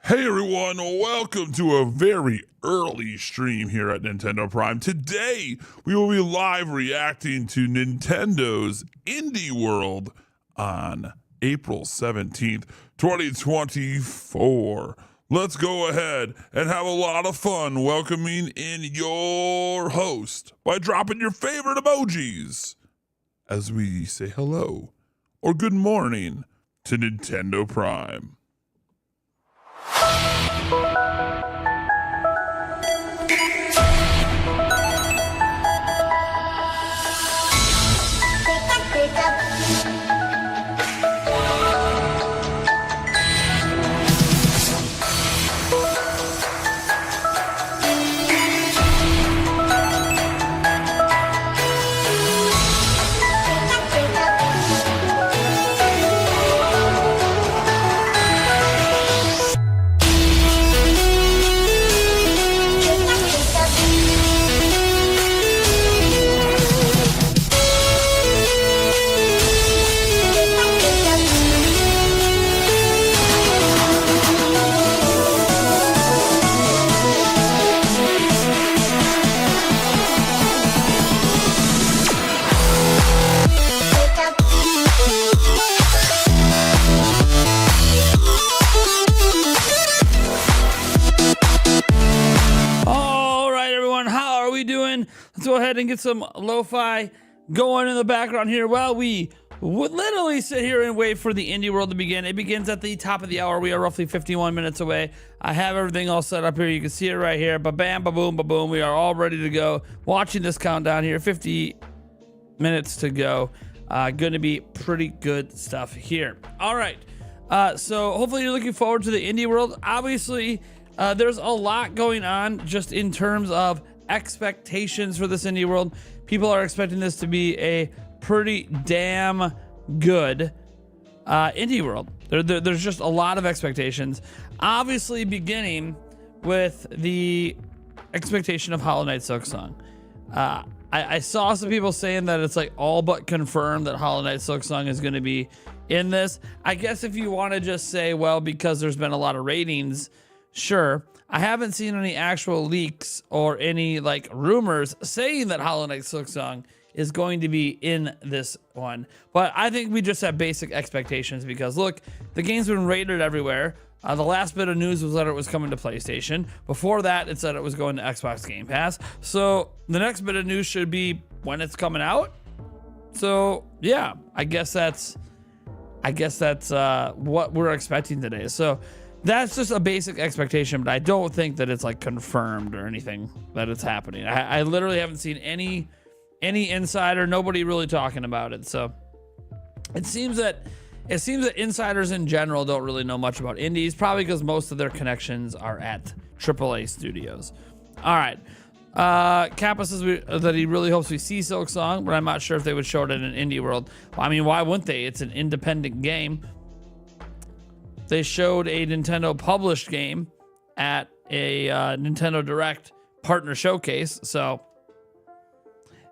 Hey everyone, welcome to a very early stream here at Nintendo Prime. Today, we will be live reacting to Nintendo's Indie World on April 17th, 2024. Let's go ahead and have a lot of fun welcoming in your host by dropping your favorite emojis as we say hello or good morning to Nintendo Prime. Let's go ahead and get some lo-fi going in the background here while we would literally sit here and wait for the Indie World to begin. It begins at the top of the hour. We are roughly 51 minutes away. I have everything all set up here. You can see it right here. Ba-bam, ba-boom, ba-boom. We are all ready to go. Watching this countdown here. 50 minutes to go. Going to be pretty good stuff here. All right. So hopefully you're looking forward to the Indie World. Obviously, there's a lot going on just in terms of expectations for this Indie World. People are expecting this to be a pretty damn good Indie World. There's just a lot of expectations. Obviously, beginning with the expectation of Hollow Knight Silksong. I saw some people saying that it's like all but confirmed that Hollow Knight Silksong is going to be in this. I guess if you want to just say, well, because there's been a lot of ratings, sure. I haven't seen any actual leaks or any like rumors saying that Hollow Knight Silksong is going to be in this one. But I think we just have basic expectations because look, the game's been rated everywhere. The last bit of news was that it was coming to PlayStation. Before that, it said it was going to Xbox Game Pass. So the next bit of news should be when it's coming out. So yeah, I guess that's what we're expecting today. So that's just a basic expectation, but I don't think that it's like confirmed or anything that it's happening. I literally haven't seen any insider, nobody really talking about it. So it seems that insiders in general don't really know much about indies, probably because most of their connections are at AAA studios. All right. Kappa says that he really hopes we see Silksong, but I'm not sure if they would show it in an indie world. Well, I mean, why wouldn't they? It's an independent game. They showed a Nintendo published game at a Nintendo Direct partner showcase, so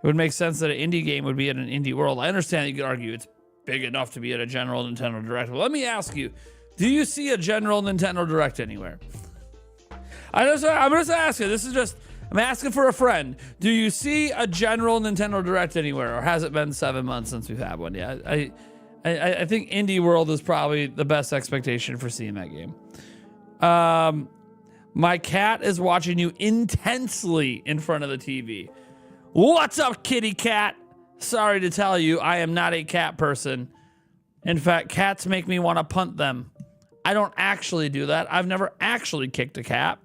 it would make sense that an indie game would be in an indie world. I understand that you could argue it's big enough to be at a general Nintendo Direct. Well, let me ask you, do you see a general Nintendo Direct anywhere? I'm just asking. I'm asking for a friend. Do you see a general Nintendo Direct anywhere, or has it been 7 months since we've had one? Yeah, I think Indie World is probably the best expectation for seeing that game. My cat is watching you intensely in front of the TV. What's up, kitty cat? Sorry to tell you, I am not a cat person. In fact, cats make me want to punt them. I don't actually do that. I've never actually kicked a cat,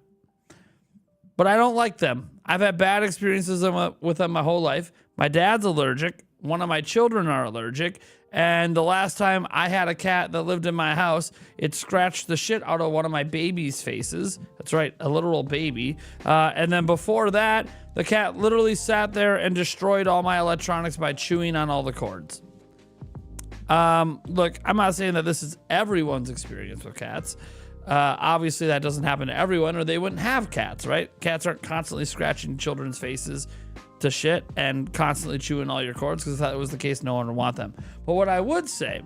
but I don't like them. I've had bad experiences with them my whole life. My dad's allergic. One of my children are allergic. And the last time I had a cat that lived in my house, it scratched the shit out of one of my baby's faces. That's right, a literal baby. And then before that, the cat literally sat there and destroyed all my electronics by chewing on all the cords. Look, I'm not saying that this is everyone's experience with cats. Obviously, that doesn't happen to everyone, or they wouldn't have cats, right? Cats aren't constantly scratching children's faces to shit and constantly chewing all your cords, because if that was the case, no one would want them. But what I would say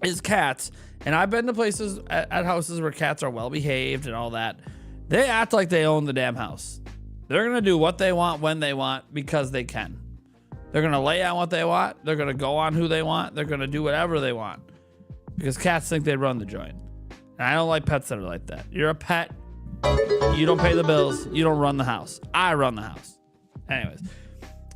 is cats. And I've been to places at houses where cats are well behaved and all that. They act like they own the damn house. They're going to do what they want when they want because they can. They're going to lay on what they want. They're going to go on who they want. They're going to do whatever they want because cats think they run the joint. And I don't like pets that are like that. You're a pet. You don't pay the bills. You don't run the house. I run the house. Anyways,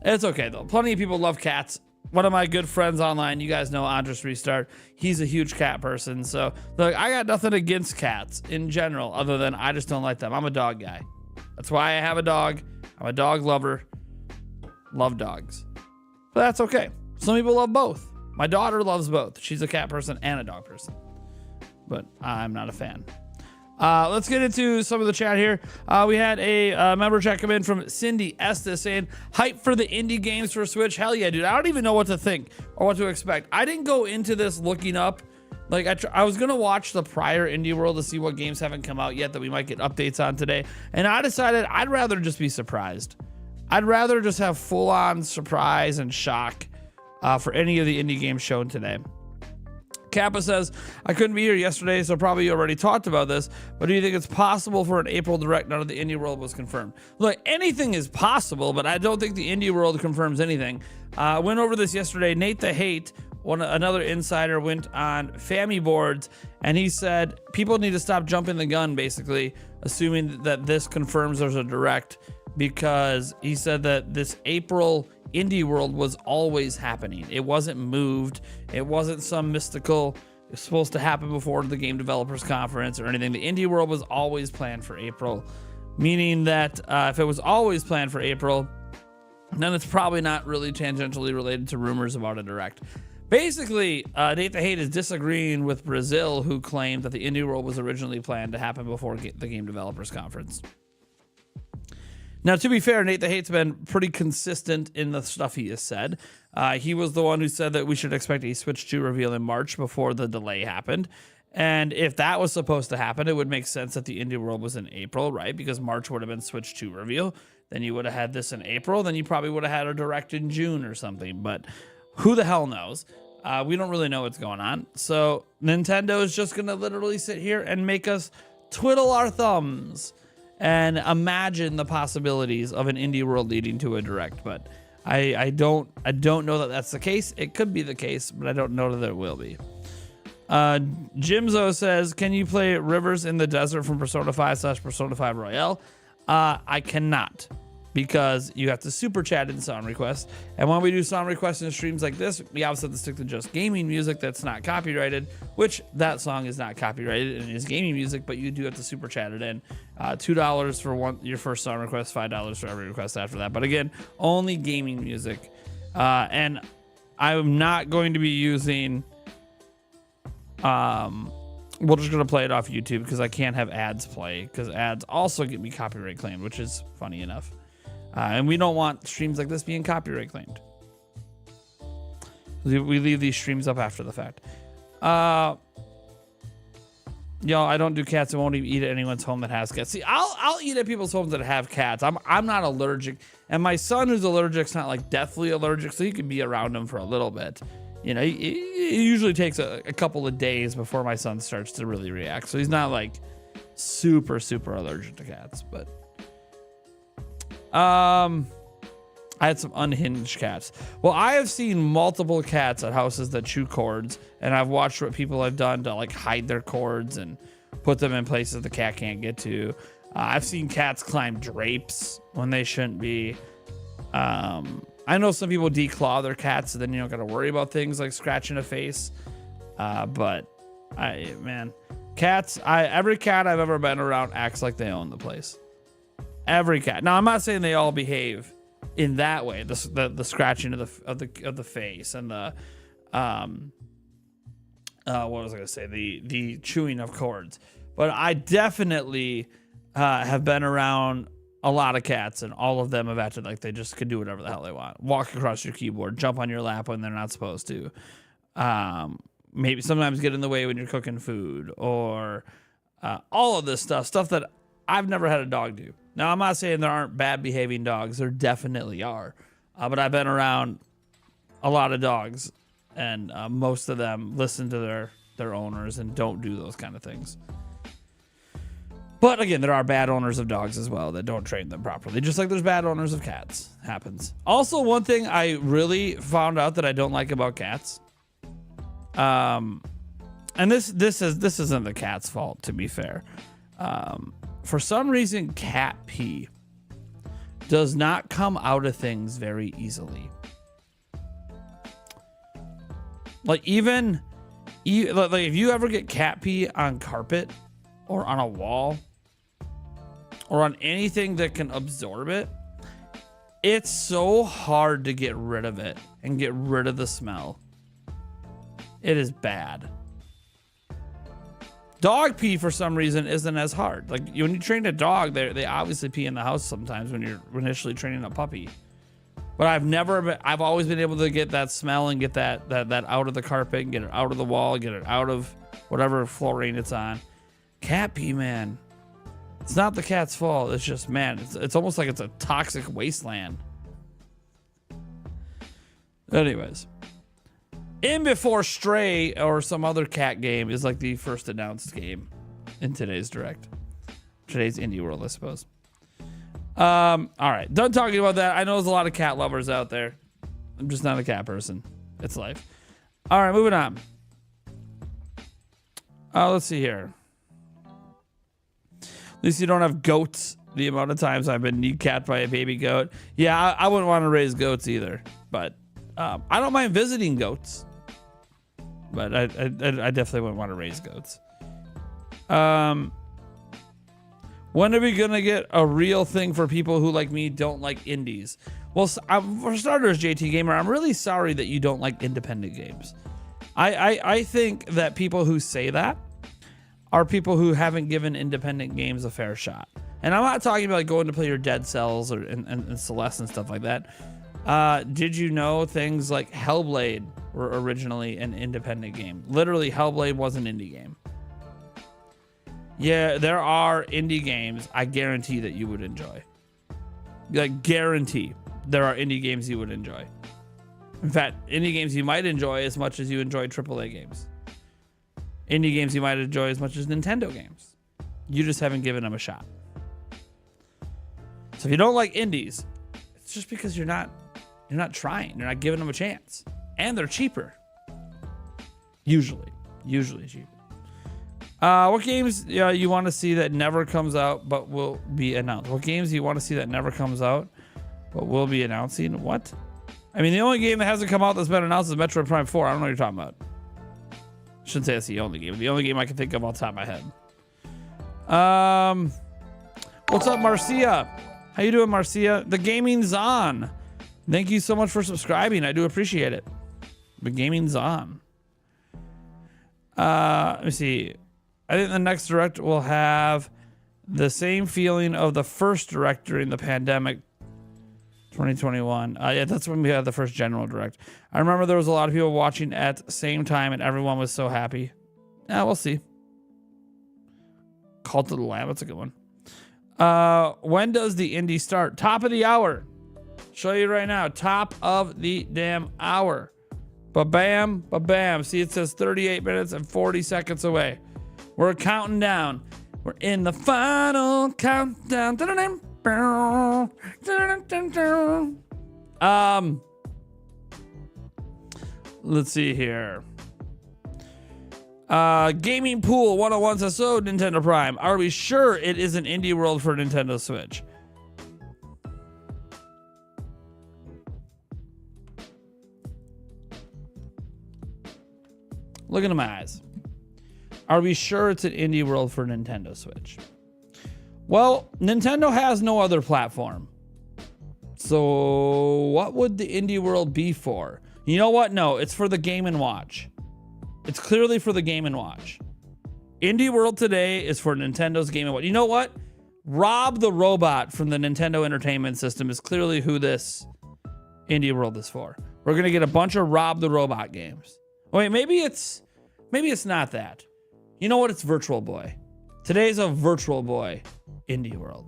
it's okay though. Plenty of people love cats. One of my good friends online, you guys know Andres Restart. He's a huge cat person. So look, I got nothing against cats in general, other than I just don't like them. I'm a dog guy. That's why I have a dog. I'm a dog lover. Love dogs. But that's okay. Some people love both. My daughter loves both. She's a cat person and a dog person. But I'm not a fan. Let's get into some of the chat here. We had a member chat come in from Cindy Estes saying, hype for the indie games for Switch. Hell yeah, dude. I don't even know what to think or what to expect. I didn't go into this looking up. Like, I was going to watch the prior Indie World to see what games haven't come out yet that we might get updates on today. And I decided I'd rather just be surprised. I'd rather just have full-on surprise and shock for any of the indie games shown today. Kappa says, I couldn't be here yesterday, so probably you already talked about this, but do you think it's possible for an April Direct now that the Indie World was confirmed? Look, anything is possible, but I don't think the Indie World confirms anything. I went over this yesterday. Nate the Hate, another insider, went on Fammy boards, and he said people need to stop jumping the gun, basically, assuming that this confirms there's a Direct, because he said that this April Indie World was always happening. It wasn't moved. It wasn't some mystical, it's supposed to happen before the Game Developers Conference or anything. The Indie World was always planned for April, meaning that if it was always planned for April, then it's probably not really tangentially related to rumors about a Direct. Basically, Nate the Hate is disagreeing with Brazil, who claimed that the Indie World was originally planned to happen before the Game Developers Conference. Now, to be fair, Nate the Hate's been pretty consistent in the stuff he has said. He was the one who said that we should expect a Switch 2 reveal in March before the delay happened. And if that was supposed to happen, it would make sense that the Indie World was in April, right? Because March would have been Switch 2 reveal. Then you would have had this in April. Then you probably would have had a Direct in June or something. But who the hell knows? We don't really know what's going on. So Nintendo is just going to literally sit here and make us twiddle our thumbs and imagine the possibilities of an Indie World leading to a Direct. But I don't know that that's the case. It could be the case, but I don't know that it will be. Jimzo says, can you play Rivers in the Desert from Persona 5 / Persona 5 Royale? I cannot, because you have to super chat in song requests. And when we do song requests in streams like this, we obviously have to stick to just gaming music that's not copyrighted, which that song is not copyrighted and is gaming music, but you do have to super chat it in. $2 for your first song request, $5 for every request after that. But again, only gaming music. And I'm not going to be using... we're just going to play it off YouTube because I can't have ads play, because ads also get me copyright claimed, which is funny enough. And we don't want streams like this being copyright claimed. We leave these streams up after the fact. Y'all, I don't do cats. I won't even eat at anyone's home that has cats. See, I'll eat at people's homes that have cats. I'm not allergic. And my son, who's allergic, is not like deathly allergic, so he can be around them for a little bit. You know, it usually takes a couple of days before my son starts to really react. So he's not like super, super allergic to cats. But I had some unhinged cats. Well, I have seen multiple cats at houses that chew cords, and I've watched what people have done to like hide their cords and put them in places the cat can't get to. I've seen cats climb drapes when they shouldn't be. I know some people declaw their cats, so then you don't got to worry about things like scratching a face. But cats, every cat I've ever been around acts like they own the place. Every cat. Now, I'm not saying they all behave in that way. The scratching of the face and the what was I gonna say? The chewing of cords. But I definitely have been around a lot of cats, and all of them have acted like they just could do whatever the hell they want. Walk across your keyboard, jump on your lap when they're not supposed to. Maybe sometimes get in the way when you're cooking food, or all of this stuff that I've never had a dog do. Now, I'm not saying there aren't bad behaving dogs. There definitely are. But I've been around a lot of dogs and most of them listen to their owners and don't do those kind of things. But again, there are bad owners of dogs as well that don't train them properly, just like there's bad owners of cats. Happens. Also, one thing I really found out that I don't like about cats, and this isn't the cat's fault, to be fair. For some reason, cat pee does not come out of things very easily. Like like if you ever get cat pee on carpet or on a wall or on anything that can absorb it, it's so hard to get rid of it and get rid of the smell. It is bad. Dog pee, for some reason, isn't as hard. Like when you train a dog, they obviously pee in the house sometimes when you're initially training a puppy. But I've always been able to get that smell and get that out of the carpet and get it out of the wall, get it out of whatever flooring it's on. Cat pee, man, it's not the cat's fault. It's just, man, it's almost like it's a toxic wasteland. Anyways. In Before Stray or some other cat game is like the first announced game in today's direct. Today's Indie World, I suppose. All right, done talking about that. I know there's a lot of cat lovers out there. I'm just not a cat person. It's life. All right, moving on. Let's see here. At least you don't have goats. The amount of times I've been kneecapped by a baby goat. Yeah, I wouldn't want to raise goats either. But I don't mind visiting goats. But I definitely wouldn't want to raise goats. When are we going to get a real thing for people who, like me, don't like indies? Well, for starters, JT Gamer, I'm really sorry that you don't like independent games. I think that people who say that are people who haven't given independent games a fair shot. And I'm not talking about like going to play your Dead Cells and Celeste and stuff like that. Did you know things like Hellblade were originally an independent game? Literally, Hellblade was an indie game. Yeah, there are indie games I guarantee that you would enjoy. Like, guarantee there are indie games you would enjoy. In fact, indie games you might enjoy as much as you enjoy AAA games. Indie games you might enjoy as much as Nintendo games. You just haven't given them a shot. So if you don't like indies, it's just because you're not trying. You're not giving them a chance. And they're cheaper. Usually cheaper. What games you want to see that never comes out but will be announced? What games do you want to see that never comes out but will be announcing? What? I mean, the only game that hasn't come out that's been announced is Metroid Prime 4. I don't know what you're talking about. I shouldn't say that's the only game. The only game I can think of off the top of my head. What's up, Marcia? How you doing, Marcia? The gaming's on. Thank you so much for subscribing. I do appreciate it. The gaming's on. Let me see. I think the next direct will have the same feeling of the first direct during the pandemic, 2021. Yeah, that's when we had the first general direct. I remember there was a lot of people watching at the same time and everyone was so happy. Yeah, we'll see. Cult of the Lamb, that's a good one. When does the indie start? Top of the hour. Show you right now. Top of the damn hour. Ba-bam, ba-bam. See, it says 38 minutes and 40 seconds away. We're counting down. We're in the final countdown. Let's see here. Gaming Pool 101 says, so Nintendo Prime, are we sure it is an indie world for Nintendo Switch? Look into my eyes. Are we sure it's an indie world for Nintendo Switch? Well, Nintendo has no other platform. So what would the indie world be for? You know what? No, it's for the Game & Watch. It's clearly for the Game & Watch. Indie world today is for Nintendo's Game & Watch. You know what? Rob the Robot from the Nintendo Entertainment System is clearly who this indie world is for. We're going to get a bunch of Rob the Robot games. Wait, maybe it's not that. You know what? It's Virtual Boy. Today's a Virtual Boy indie world.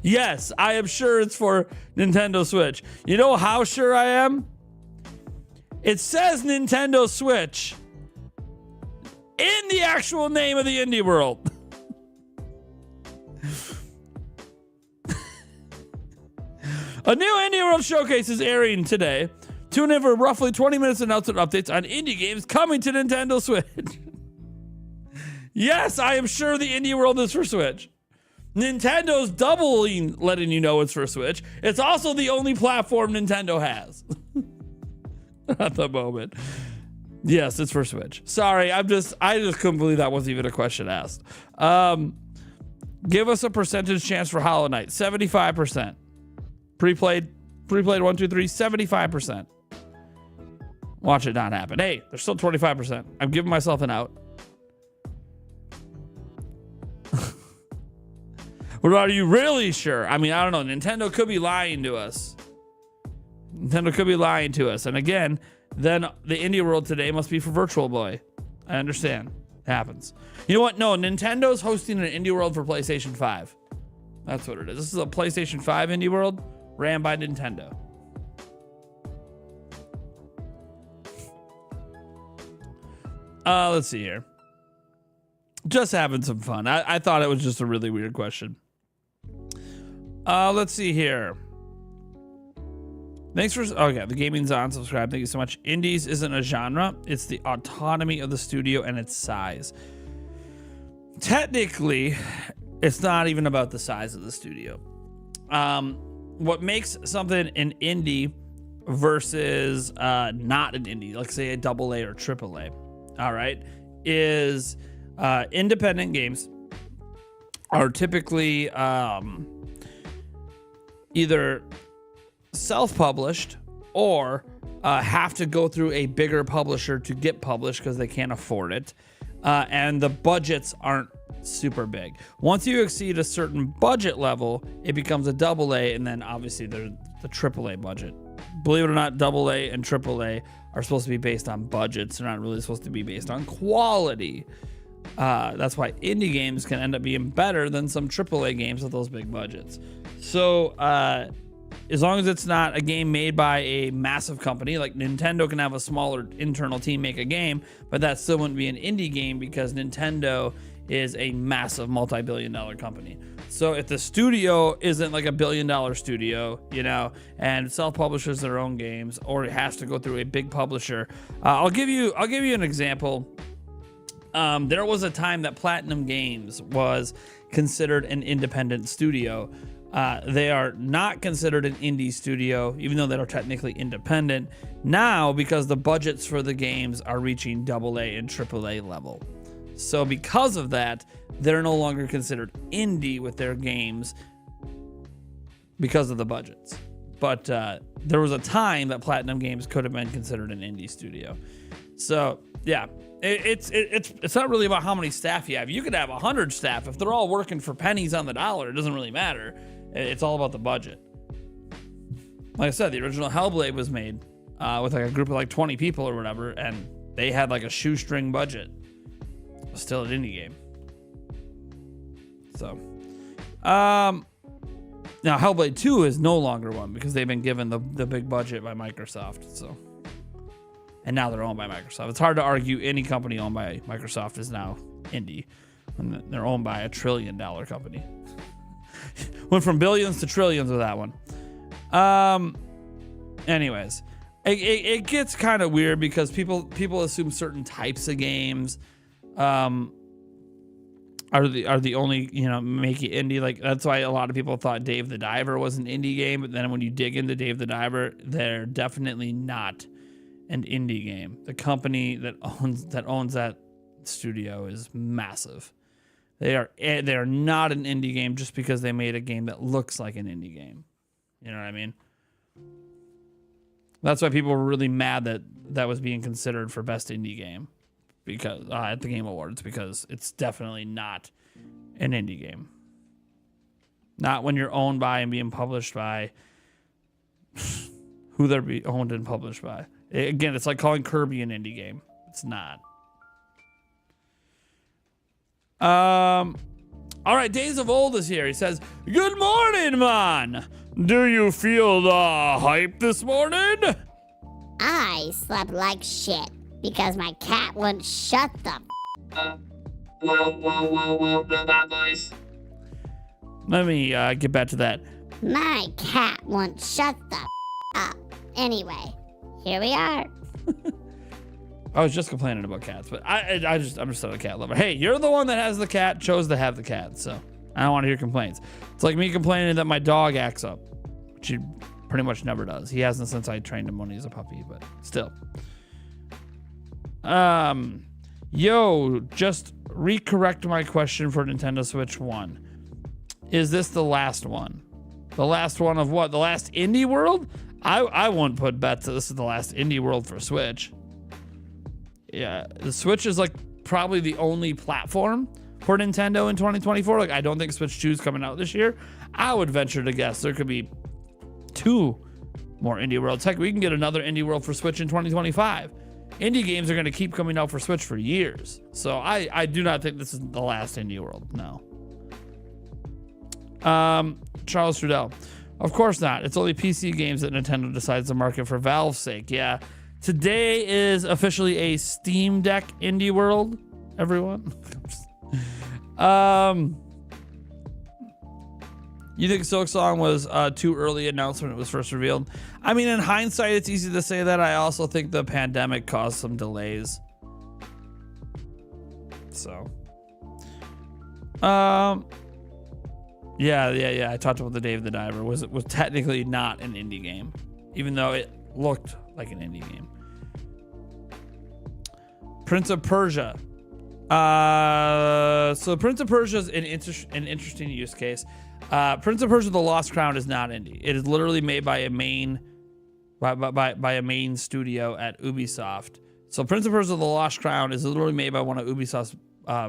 Yes, I am sure it's for Nintendo Switch. You know how sure I am? It says Nintendo Switch in the actual name of the indie world. A new Indie World Showcase is airing today. Tune in for roughly 20 minutes of announcement updates on indie games coming to Nintendo Switch. Yes, I am sure the Indie World is for Switch. Nintendo's doubling letting you know it's for Switch. It's also the only platform Nintendo has at the moment. Yes, it's for Switch. Sorry, I just couldn't believe that wasn't even a question asked. Give us a percentage chance for Hollow Knight. 75%. Pre-played 1, 2, 3, 75%. Watch it not happen. Hey, there's still 25%. I'm giving myself an out. What are you really sure? I mean, I don't know. Nintendo could be lying to us. And again, then the indie world today must be for Virtual Boy. I understand. It happens. You know what? No, Nintendo's hosting an indie world for PlayStation 5. That's what it is. This is a PlayStation 5 indie world ran by Nintendo. Let's see here. Just having some fun. I thought it was just a really weird question. Let's see here. Thanks for... Okay, the gaming's on. Subscribe. Thank you so much. Indies isn't a genre. It's the autonomy of the studio and its size. Technically, it's not even about the size of the studio. What makes something an indie versus not an indie, like say a AA or AAA, all right, is independent games are typically either self-published or have to go through a bigger publisher to get published because they can't afford it, and the budgets aren't super big. Once you exceed a certain budget level, it becomes a AA, and then obviously there's the AAA budget. Believe it or not, AA and AAA are supposed to be based on budgets. They're not really supposed to be based on quality. That's why indie games can end up being better than some AAA games with those big budgets. So as long as it's not a game made by a massive company, like Nintendo can have a smaller internal team make a game, but that still wouldn't be an indie game because Nintendo is a massive multi-billion-dollar company. So if the studio isn't like $1 billion studio, you know, and self-publishes their own games, or it has to go through a big publisher, I'll give you an example. There was a time that Platinum Games was considered an independent studio. They are not considered an indie studio, even though they are technically independent now, because the budgets for the games are reaching AA and AAA level. So because of that, they're no longer considered indie with their games because of the budgets. But there was a time that Platinum Games could have been considered an indie studio. So yeah, it's not really about how many staff you have. You could have 100 staff. If they're all working for pennies on the dollar, it doesn't really matter. It's all about the budget. Like I said, the original Hellblade was made with like a group of like 20 people or whatever, and they had like a shoestring budget. Still an indie game. So, now Hellblade 2 is no longer one because they've been given the big budget by Microsoft. So, and now they're owned by Microsoft. It's hard to argue any company owned by Microsoft is now indie when they're owned by $1 trillion company. Went from billions to trillions with that one. Anyways, it gets kind of weird because people assume certain types of games are the only, you know, make it indie. Like that's why a lot of people thought Dave the Diver was an indie game, but then when you dig into Dave the Diver, they're definitely not an indie game. The company that owns that studio is massive. They are not an indie game just because they made a game that looks like an indie game. You know what I mean? That's why people were really mad that was being considered for best indie game because at the Game Awards, because it's definitely not an indie game. Not when you're owned by and being published by who they're be owned and published by. Again, it's like calling Kirby an indie game. It's not. All right, Days of Old is here. He says, "Good morning, man. Do you feel the hype this morning?" I slept like shit because my cat wouldn't shut the Whoa, no bad voice. Let me get back to that. My cat won't shut the up. Anyway, here we are. I was just complaining about cats, but I'm just not a cat lover. Hey, you're the one that has the cat, chose to have the cat, so I don't want to hear complaints. It's like me complaining that my dog acts up, which he pretty much never does. He hasn't since I trained him when he was a puppy, but still. Yo, just recorrect my question for Nintendo Switch 1. Is this the last one? The last one of what? The last indie world? I wouldn't put bets that this is the last indie world for Switch. Yeah, the Switch is like probably the only platform for Nintendo in 2024. Like, I don't think Switch 2 is coming out this year. I would venture to guess there could be 2 more indie worlds. Heck, we can get another indie world for Switch in 2025. Indie games are going to keep coming out for Switch for years. So I do not think this is the last indie world. No. Charles Trudell. Of course not. It's only PC games that Nintendo decides to market for Valve's sake. Yeah. Today is officially a Steam Deck indie world, everyone. You think Silksong was too early announced when it was first revealed? I mean, in hindsight, it's easy to say that. I also think the pandemic caused some delays. So, yeah. I talked about the Dave the Diver. Was technically not an indie game, even though it looked like an indie game. Prince of Persia. So Prince of Persia is an interesting use case. Prince of Persia: The Lost Crown is not indie. It is literally made by a main studio at Ubisoft. So Prince of Persia: The Lost Crown is literally made by one of Ubisoft's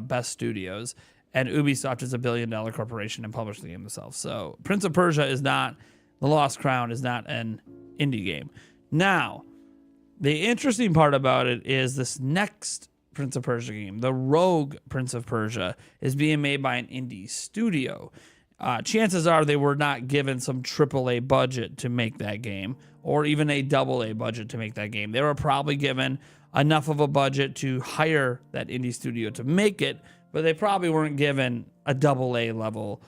best studios, and Ubisoft is a billion-dollar corporation and published the game themselves. So Prince of Persia is not, The Lost Crown is not an indie game. Now, the interesting part about it is this next Prince of Persia game, the Rogue Prince of Persia, is being made by an indie studio. Chances are they were not given some AAA budget to make that game, or even a AA budget to make that game. They were probably given enough of a budget to hire that indie studio to make it, but they probably weren't given a AA level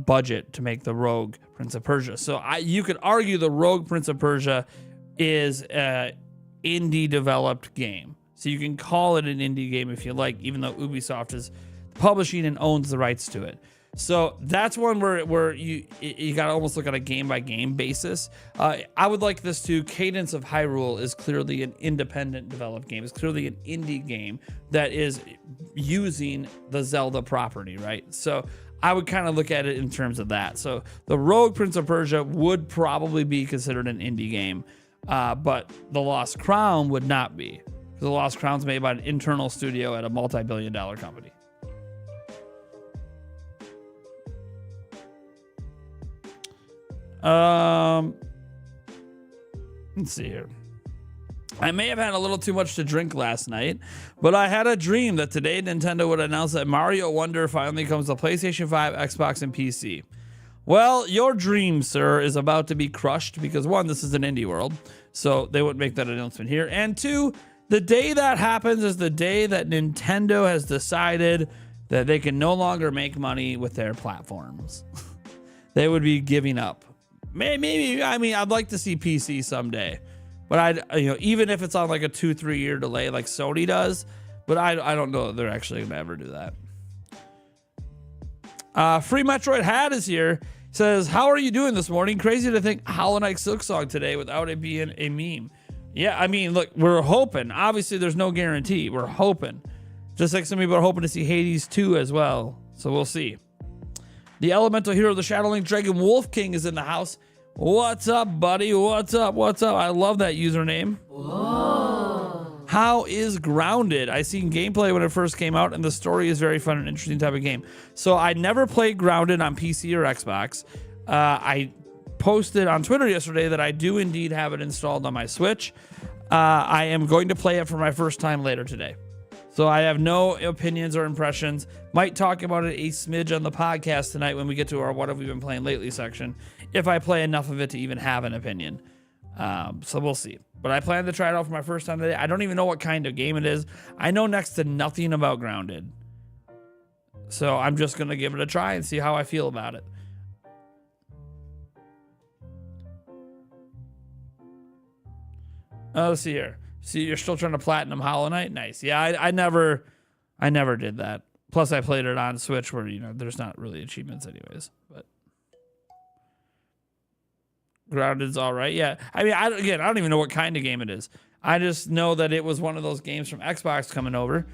budget to make the Rogue Prince of Persia. So you could argue the Rogue Prince of Persia is an indie developed game. So you can call it an indie game if you like, even though Ubisoft is publishing and owns the rights to it. So that's one where you got to almost look at a game by game basis. I would like this to Cadence of Hyrule is clearly an independent developed game. It's clearly an indie game that is using the Zelda property, right? So I would kind of look at it in terms of that. So the Rogue Prince of Persia would probably be considered an indie game, but the Lost Crown would not be. Because the Lost Crown's made by an internal studio at a multi-billion-dollar company. Let's see here. I may have had a little too much to drink last night, but I had a dream that today Nintendo would announce that Mario Wonder finally comes to PlayStation 5, Xbox, and PC. Well, your dream, sir, is about to be crushed because, one, this is an indie world, so they wouldn't make that announcement here. And two, the day that happens is the day that Nintendo has decided that they can no longer make money with their platforms. They would be giving up. Maybe, I mean, I'd like to see PC someday, but even if it's on like a 2-3 year delay like Sony does, but I don't know that they're actually gonna ever do that. Free Metroid Hat is here. Says, how are you doing this morning? Crazy to think Hollow Knight Silksong today without it being a meme. Yeah, I mean, look, we're hoping. Obviously, there's no guarantee. We're hoping. Just like some people are hoping to see Hades 2 as well. So we'll see. The elemental hero of the Shadowlink Dragon Wolf King is in the house. What's up, buddy? What's up? I love that username. Whoa. How is Grounded? I seen gameplay when it first came out, and the story is very fun and interesting type of game. So I never played Grounded on PC or Xbox. I posted on Twitter yesterday that I do indeed have it installed on my Switch. I am going to play it for my first time later today. So I have no opinions or impressions. Might talk about it a smidge on the podcast tonight when we get to our What Have We Been Playing Lately section, if I play enough of it to even have an opinion. So we'll see. But I plan to try it out for my first time today. I don't even know what kind of game it is. I know next to nothing about Grounded. So I'm just going to give it a try and see how I feel about it. Let's see here. See, you're still trying to platinum Hollow Knight? Nice. Yeah, I never did that. Plus, I played it on Switch where, you know, there's not really achievements anyways. But Grounded's all right. Yeah. I mean, I don't even know what kind of game it is. I just know that it was one of those games from Xbox coming over.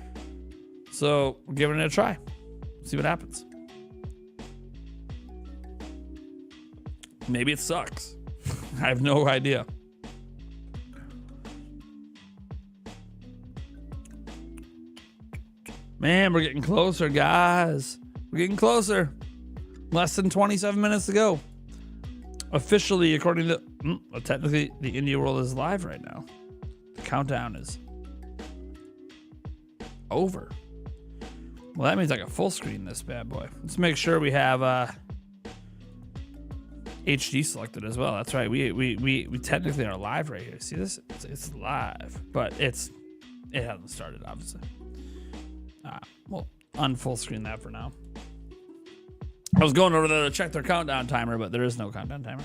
So, we're giving it a try. See what happens. Maybe it sucks. I have no idea. Man, we're getting closer, guys. We're getting closer. Less than 27 minutes to go. Officially, according to... well, technically, the Indie World is live right now. The countdown is over. Well, that means I can full screen this bad boy. Let's make sure we have HD selected as well. That's right. We technically are live right here. See this? It's live, but it hasn't started, obviously. Well, unfull screen that for now. I was going over there to check their countdown timer, but there is no countdown timer.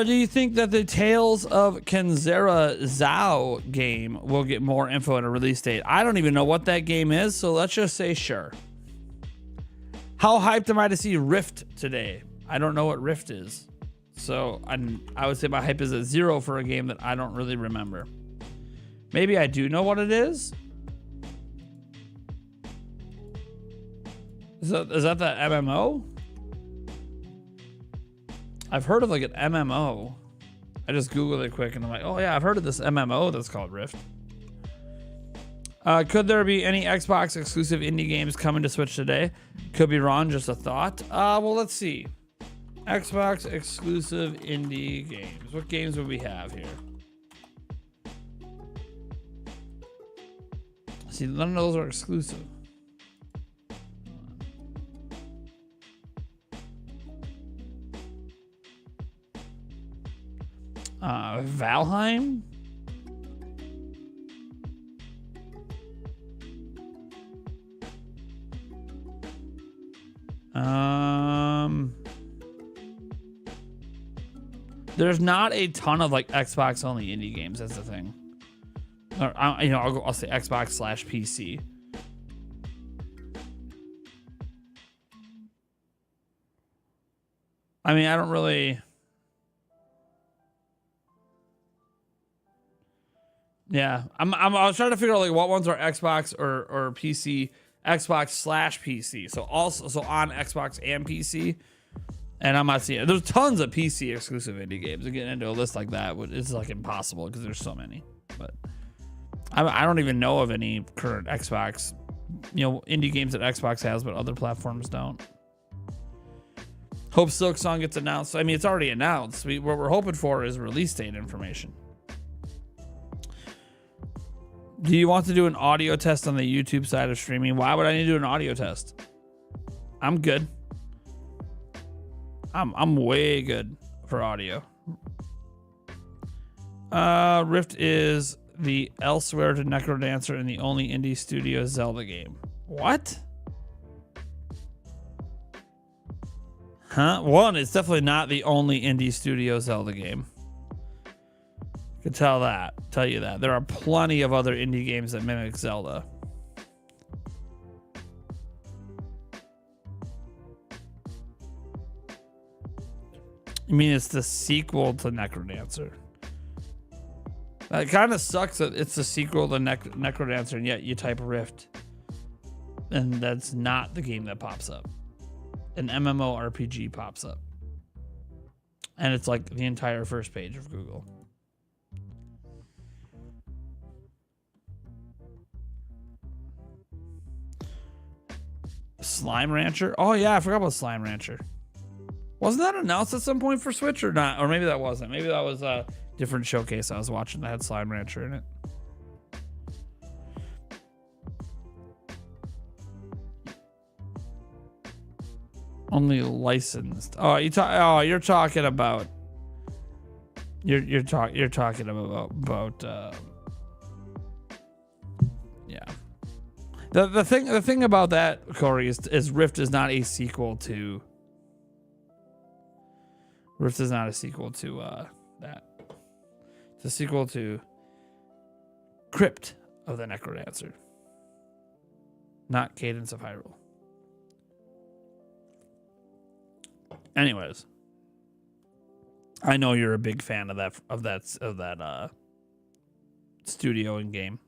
Do you think that the Tales of Kenzera Zhao game will get more info and a release date? I don't even know what that game is, so let's just say sure. How hyped am I to see Rift today? I don't know what Rift is. So I would say my hype is at 0 for a game that I don't really remember. Maybe I do know what it is. Is that the MMO? I've heard of like an MMO. I just Googled it quick and I'm like, oh yeah, I've heard of this MMO that's called Rift. Could there be any Xbox exclusive indie games coming to Switch today? Could be wrong, just a thought. Well, let's see. Xbox exclusive indie games. What games would we have here? See, none of those are exclusive. Valheim? There's not a ton of like Xbox only indie games. That's the thing. Or, I'll say Xbox / PC. I mean, I don't really. Yeah, I was trying to figure out like what ones are Xbox or PC, Xbox / PC. So on Xbox and PC, and I'm not seeing it. There's tons of PC exclusive indie games. And getting into a list like that is like impossible because there's so many. But I don't even know of any current Xbox, indie games that Xbox has, but other platforms don't. Hope Silk Song gets announced. I mean, it's already announced. What we're hoping for is release date information. Do you want to do an audio test on the YouTube side of streaming? Why would I need to do an audio test? I'm good. I'm way good for audio. Rift is the Elsewhere to Necrodancer and the only indie studio Zelda game. What? Huh? One, it's definitely not the only indie studio Zelda game. I can tell you that. There are plenty of other indie games that mimic Zelda. You mean it's the sequel to Necrodancer? It kind of sucks that it's the sequel to Necrodancer and yet you type Rift and that's not the game that pops up. An MMORPG pops up. And it's like the entire first page of Google. Slime Rancher? Oh yeah, I forgot about Slime Rancher. Wasn't that announced at some point for Switch or not? Or maybe that wasn't. Maybe that was a different showcase I was watching that had Slime Rancher in it. Only licensed. Oh, you're talking about You're talking about yeah. The thing about that, Corey, is Rift is not a sequel to that. It's a sequel to Crypt of the Necrodancer, not Cadence of Hyrule. Anyways, I know you're a big fan of that studio and game.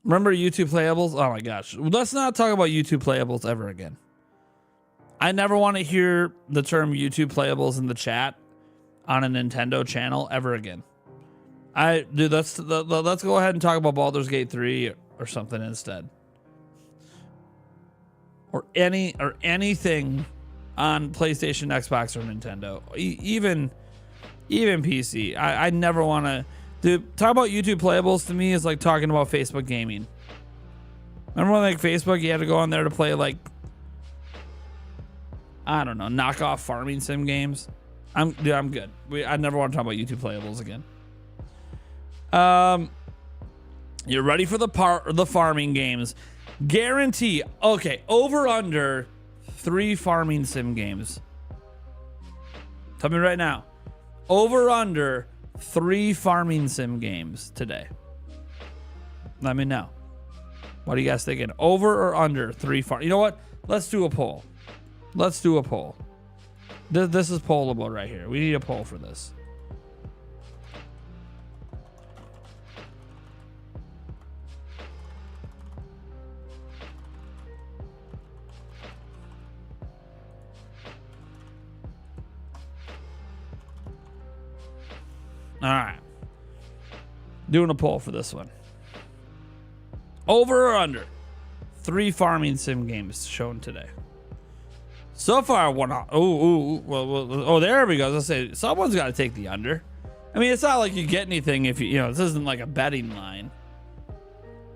Remember YouTube playables? Oh my gosh. Let's not talk about YouTube playables ever again. I never want to hear the term YouTube playables in the chat on a Nintendo channel ever again. Let's go ahead and talk about Baldur's Gate 3 or something instead. Or anything on PlayStation, Xbox, or Nintendo. Even PC. I never want to... Dude, talk about YouTube playables to me is like talking about Facebook gaming. Remember when like Facebook, you had to go on there to play like, I don't know, knockoff farming sim games? I'm good. I never want to talk about YouTube playables again. You're ready for the farming games. Guarantee. Okay, over under 3 farming sim games. Tell me right now. Over under 3 farming sim games today. Let me know. What are you guys thinking? Over or under 3 farm? You know what? Let's do a poll. This is pollable right here. We need a poll for this. All right. Doing a poll for this one. Over or under 3 farming sim games shown today. So far, one. Oh, there we go. I was gonna say, someone's got to take the under. I mean, it's not like you get anything if you know, this isn't like a betting line.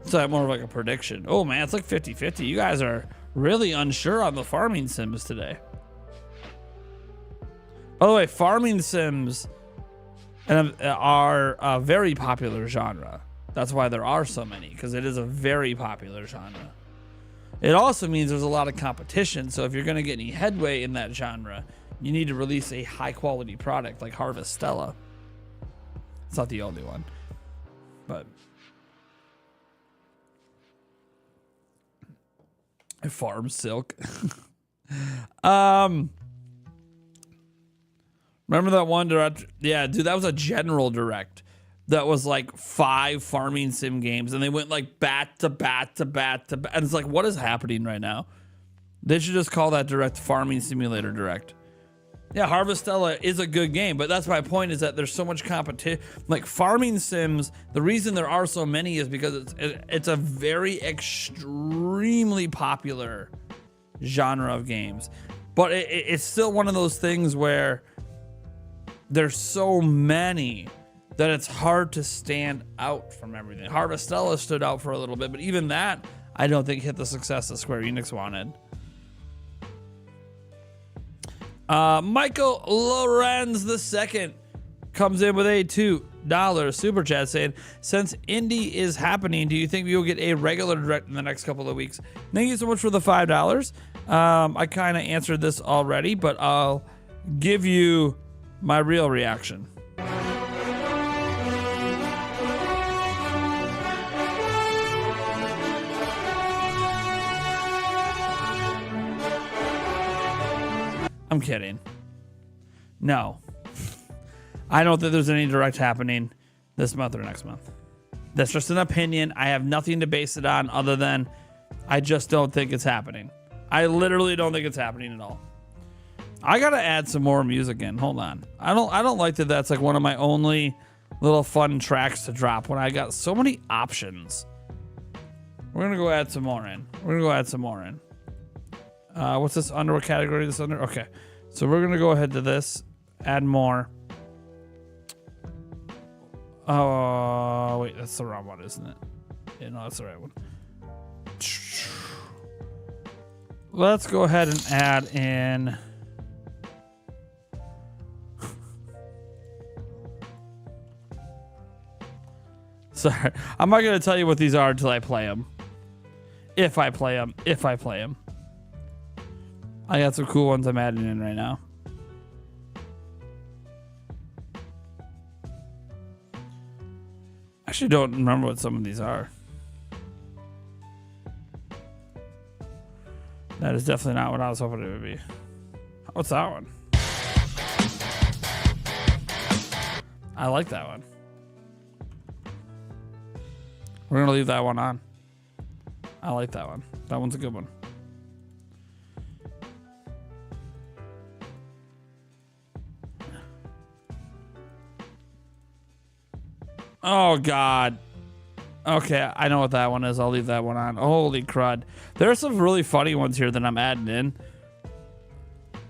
It's like more of like a prediction. Oh man, it's like 50-50. You guys are really unsure on the farming sims today. By the way, farming sims are a very popular genre. That's why there are so many, because it is a very popular genre. It also means there's a lot of competition, so if you're going to get any headway in that genre, you need to release a high-quality product like Harvestella. It's not the only one, but Farm Silk. Remember that one direct? Yeah, dude, that was a general direct. That was like 5 farming sim games, and they went like bat to bat to bat to bat. And it's like, what is happening right now? They should just call that direct Farming Simulator Direct. Yeah, Harvestella is a good game, but that's my point, is that there's so much competition. Like farming sims, the reason there are so many is because it's a very extremely popular genre of games. But it's still one of those things where there's so many that it's hard to stand out from everything. Harvestella stood out for a little bit, but even that, I don't think hit the success that Square Enix wanted. Michael Lorenz II comes in with a $2 super chat saying, since Indie is happening, do you think we will get a regular direct in the next couple of weeks? Thank you so much for the $5. I kind of answered this already, but I'll give you my real reaction. I'm kidding. No. I don't think there's any direct happening this month or next month. That's just an opinion. I have nothing to base it on other than I just don't think it's happening. I literally don't think it's happening at all. I gotta add some more music in. Hold on. I don't like that that's like one of my only little fun tracks to drop when I got so many options. We're gonna go add some more in. What's this under? What category is this under? Okay. So we're gonna go ahead to this. Add more. Oh wait, that's the wrong one, isn't it? Yeah, no, that's the right one. Let's go ahead and add in Sorry. I'm not going to tell you what these are until I play them. If I play them. I got some cool ones I'm adding in right now. Actually don't remember what some of these are. That is definitely not what I was hoping it would be. What's that one? I like that one. We're going to leave that one on. I like that one. That one's a good one. Oh, God. Okay, I know what that one is. I'll leave that one on. Holy crud. There are some really funny ones here that I'm adding in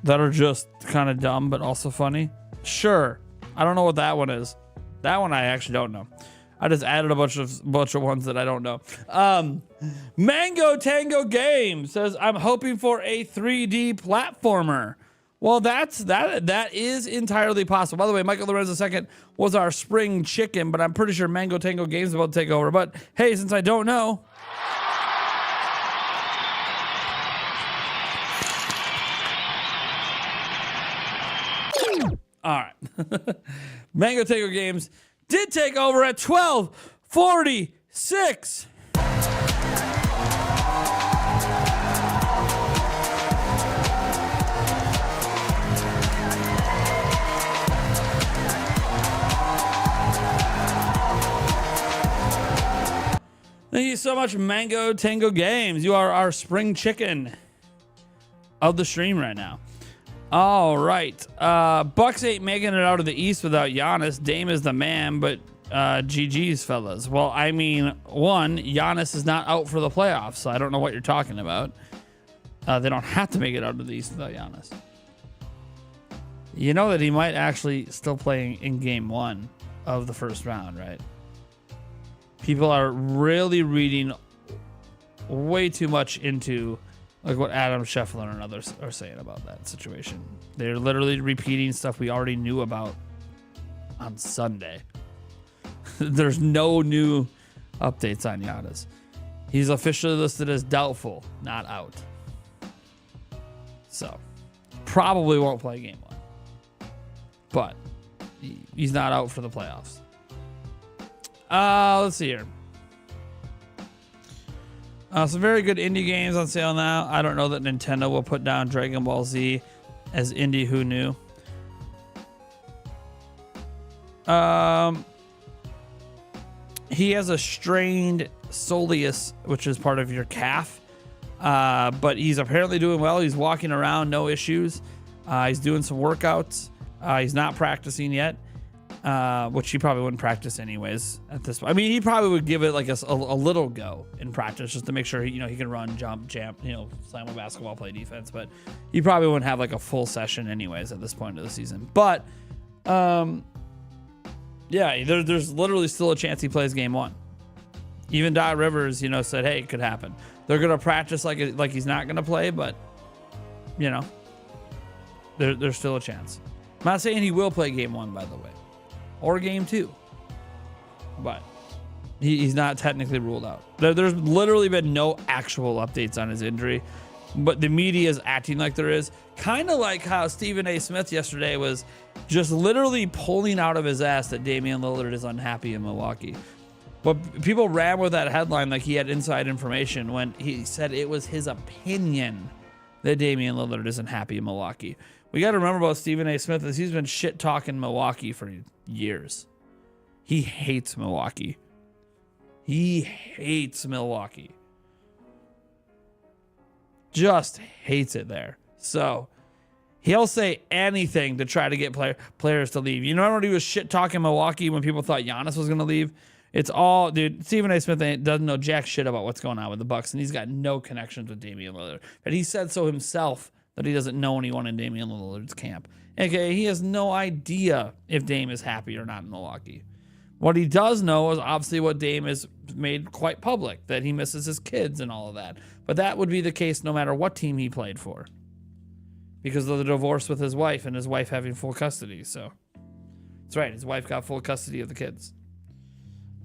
that are just kind of dumb, but also funny. Sure. I don't know what that one is. That one I actually don't know. I just added a bunch of ones that I don't know. Mango Tango Game says, I'm hoping for a 3D platformer. Well, that is entirely possible. By the way, Michael Lorenzo II was our spring chicken, but I'm pretty sure Mango Tango Games is about to take over. But hey, since I don't know, all right. Mango Tango Games did take over at 12:46. Thank you so much, Mango Tango Games. You are our spring chicken of the stream right now. All right. Bucks ain't making it out of the East without Giannis. Dame is the man, but GG's, fellas. Well, I mean, one, Giannis is not out for the playoffs, so I don't know what you're talking about. They don't have to make it out of the East without Giannis. You know that he might actually still play in game 1 of the first round, right? People are really reading way too much into like what Adam Scheffler and others are saying about that situation. They're literally repeating stuff we already knew about on Sunday. There's no new updates on Giannis. He's officially listed as doubtful, not out. So, probably won't play game 1. But he's not out for the playoffs. Let's see here. Some very good indie games on sale now. I don't know that Nintendo will put down Dragon Ball Z as indie. Who knew? He has a strained soleus, which is part of your calf. But he's apparently doing well. He's walking around, no issues. He's doing some workouts. He's not practicing yet. Which he probably wouldn't practice anyways at this point. I mean, he probably would give it like a little go in practice just to make sure he can run, jump, slam a basketball, play defense. But he probably wouldn't have like a full session anyways at this point of the season. But yeah, there's literally still a chance he plays game 1. Even Doc Rivers, said, hey, it could happen. They're gonna practice like he's not gonna play, but there's still a chance. I'm not saying he will play game 1, by the way. Or game 2, but he's not technically ruled out. There's literally been no actual updates on his injury, but the media is acting like there is. Kind of like how Stephen A. Smith yesterday was just literally pulling out of his ass that Damian Lillard is unhappy in Milwaukee. But people ran with that headline like he had inside information when he said it was his opinion that Damian Lillard isn't happy in Milwaukee. We got to remember about Stephen A. Smith is he's been shit talking Milwaukee for years. He hates Milwaukee. Just hates it there. So he'll say anything to try to get players to leave. You remember when he was shit talking Milwaukee when people thought Giannis was going to leave? It's all, dude, Stephen A. Smith doesn't know jack shit about what's going on with the Bucks, and he's got no connections with Damian Lillard. But he said so himself that he doesn't know anyone in Damian Lillard's camp. Okay, he has no idea if Dame is happy or not in Milwaukee. What he does know is obviously what Dame has made quite public, that he misses his kids and all of that. But that would be the case no matter what team he played for, because of the divorce with his wife and his wife having full custody. So that's right, his wife got full custody of the kids.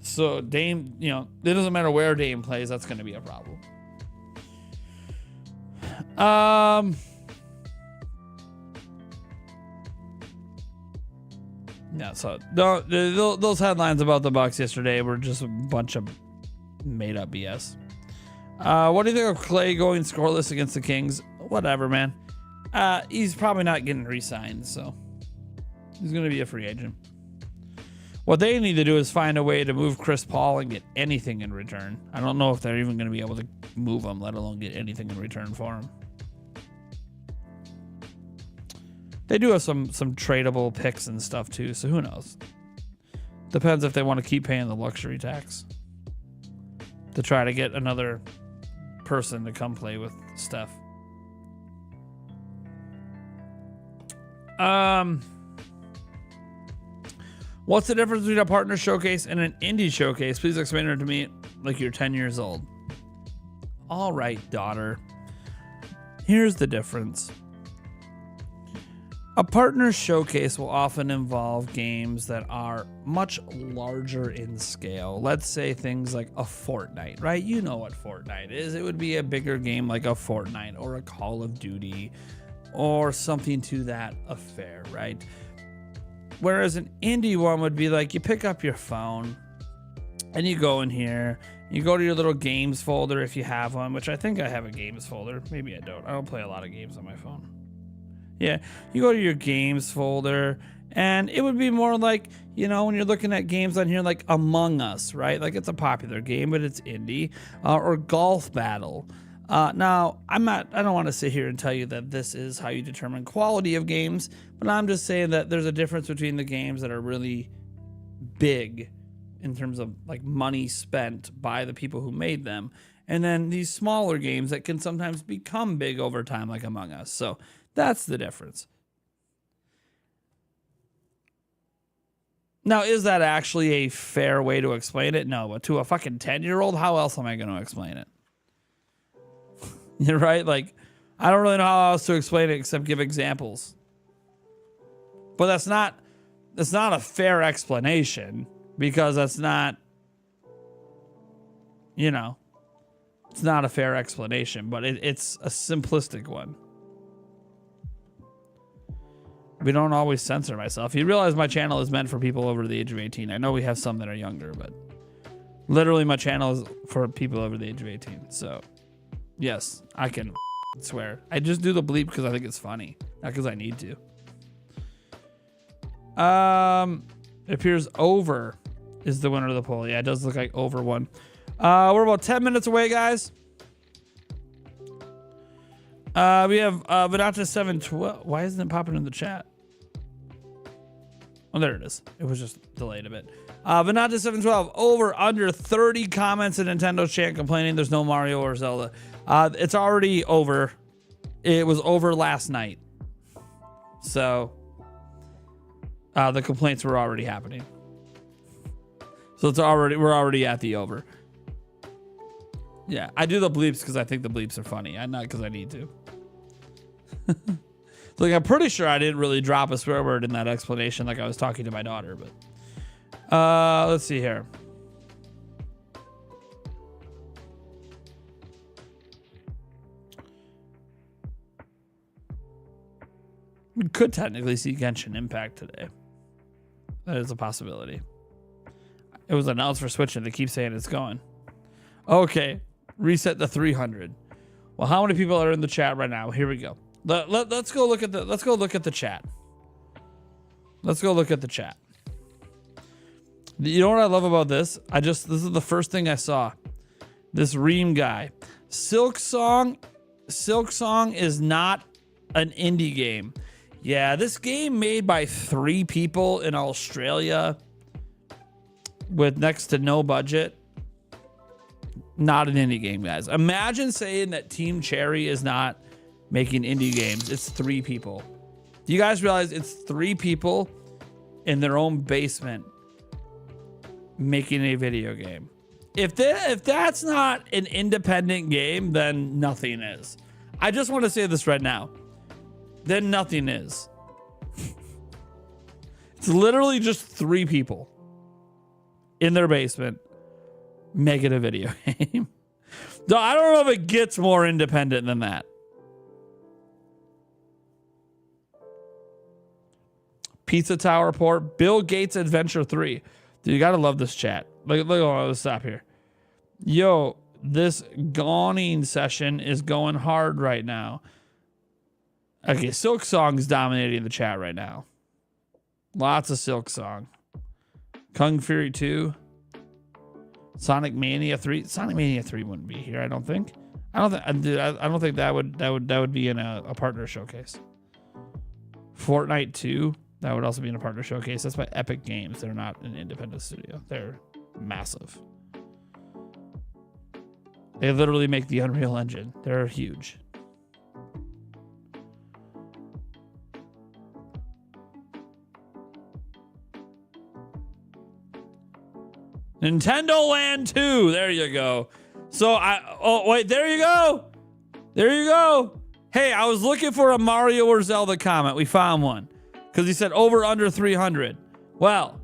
So Dame, you know, it doesn't matter where Dame plays, that's going to be a problem. Yeah, so those headlines about the Bucks yesterday were just a bunch of made up BS. What do you think of Clay going scoreless against the Kings? Whatever, man. He's probably not getting re-signed, so he's going to be a free agent. What they need to do is find a way to move Chris Paul and get anything in return. I don't know if they're even going to be able to move him, let alone get anything in return for him. They do have some tradable picks and stuff too, so who knows? Depends if they want to keep paying the luxury tax to try to get another person to come play with Steph. What's the difference between a partner showcase and an indie showcase? Please explain it to me like you're 10 years old. All right, daughter. Here's the difference. A partner showcase will often involve games that are much larger in scale. Let's say things like a Fortnite, right? You know what Fortnite is. It would be a bigger game like a Fortnite or a Call of Duty or something to that affair, right? Whereas an indie one would be like you pick up your phone and you go in here, you go to your little games folder if you have one, which I think I have a games folder. Maybe I don't. I don't play a lot of games on my phone. Yeah, you go to your games folder, and it would be more like, you know, when you're looking at games on here like Among Us, right? Like it's a popular game, but it's indie, or Golf Battle. Now, I don't want to sit here and tell you that this is how you determine quality of games, but I'm just saying that there's a difference between the games that are really big in terms of like money spent by the people who made them, and then these smaller games that can sometimes become big over time, like Among Us. So that's the difference. Now, is that actually a fair way to explain it? No, but to a fucking 10-year-old, how else am I going to explain it? You're right. Like, I don't really know how else to explain it except give examples. But that's not a fair explanation because that's not, you know, it's not a fair explanation, but it's a simplistic one. We don't always censor myself. You realize my channel is meant for people over the age of 18. I know we have some that are younger, but literally my channel is for people over the age of 18. So, yes, I can swear. I just do the bleep because I think it's funny, not because I need to. It appears Over is the winner of the poll. Yeah, it does look like Over won. We're about 10 minutes away, guys. We have Venata 712. Why isn't it popping in the chat? Oh, there it is. It was just delayed a bit. Venata 712 over under 30 comments in Nintendo chat complaining there's no Mario or Zelda. It's already over. It was over last night. So the complaints were already happening. So we're already at the over. Yeah, I do the bleeps because I think the bleeps are funny. Not because I need to. Like, I'm pretty sure I didn't really drop a swear word in that explanation like I was talking to my daughter, but let's see here. We could technically see Genshin Impact today. That is a possibility. It was announced for Switch and they keep saying it's going. Okay, reset to 300. Well, how many people are in the chat right now? Here we go. Let's go look at the chat. Let's go look at the chat. You know what I love about this? This is the first thing I saw. This Ream guy. Silk Song is not an indie game. Yeah, this game made by 3 people in Australia with next to no budget. Not an indie game, guys. Imagine saying that Team Cherry is not making indie games. It's 3 people. Do you guys realize it's 3 people in their own basement making a video game? If that's not an independent game, then nothing is. I just want to say this right now. Then nothing is. It's literally just 3 people. in their basement, make it a video game. No, I don't know if it gets more independent than that. Pizza Tower report. Bill Gates Adventure 3. Dude, you gotta love this chat. Look, let's stop here. Yo, this gawning session is going hard right now. Okay, Silk Song's dominating the chat right now. Lots of Silk Song. Kung Fury 2. Sonic Mania 3. Sonic Mania 3 wouldn't be here, I don't think. I don't think that would be in a partner showcase. Fortnite 2. That would also be in a partner showcase. That's by Epic Games. They're not an independent studio. They're massive. They literally make the Unreal Engine. They're huge. Nintendo Land 2. There you go. So wait, there you go. There you go. Hey, I was looking for a Mario or Zelda comment. We found one. Because he said over under 300. Well,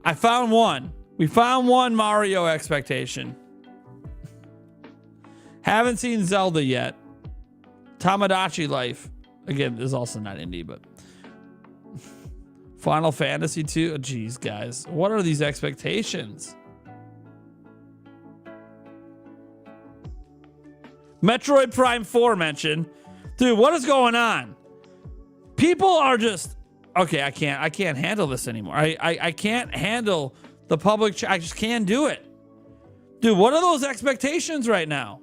I found one. We found one Mario expectation. Haven't seen Zelda yet. Tamagotchi Life. Again, is also not indie, but Final Fantasy 2. Oh, geez, guys. What are these expectations? Metroid Prime 4 mentioned. Dude, what is going on? People are just... Okay, I can't handle this anymore. I can't handle the public I just can't do it. Dude, what are those expectations right now?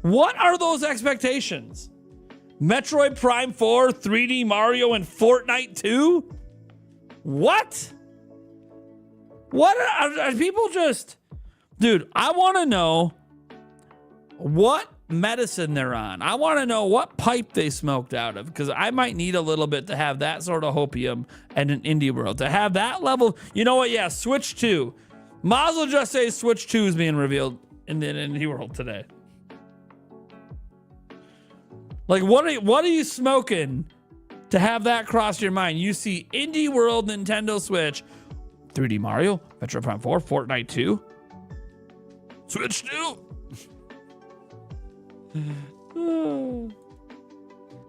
What are those expectations? Metroid Prime 4, 3D Mario, and Fortnite 2? What? What are people just... Dude, I want to know what medicine they're on. I want to know what pipe they smoked out of, because I might need a little bit to have that sort of hopium and an indie world. To have that level... You know what? Yeah, Switch 2. Might as well just say Switch 2 is being revealed in the indie world today. Like, what are you smoking to have that cross your mind? You see Indie World, Nintendo Switch, 3D Mario, Metroid Prime 4, Fortnite 2, Switch 2.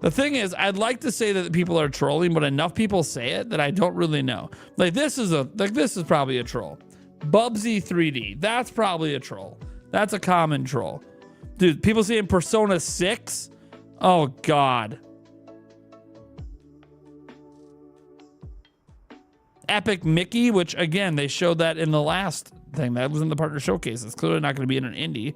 The thing is, I'd like to say that people are trolling, but enough people say it that I don't really know. Like, this is probably a troll. Bubsy 3D, that's probably a troll. That's a common troll. Dude, people saying Persona 6. Oh, God. Epic Mickey, which, again, they showed that in the last thing. That was in the partner showcase. It's clearly not going to be in an indie.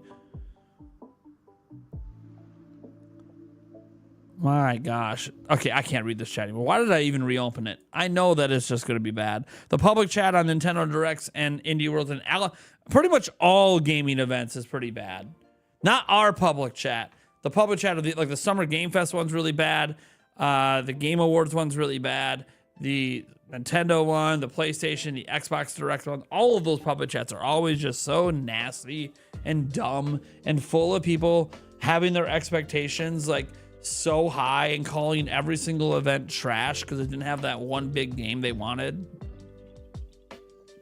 My gosh. Okay, I can't read this chat anymore. Why did I even reopen it? I know that it's just going to be bad. The public chat on Nintendo Directs and Indie World and pretty much all gaming events is pretty bad. Not our public chat. The public chat of the Summer Game Fest one's really bad. The Game Awards one's really bad. The Nintendo one, the PlayStation, the Xbox Direct one, all of those public chats are always just so nasty and dumb and full of people having their expectations like so high and calling every single event trash because it didn't have that one big game they wanted.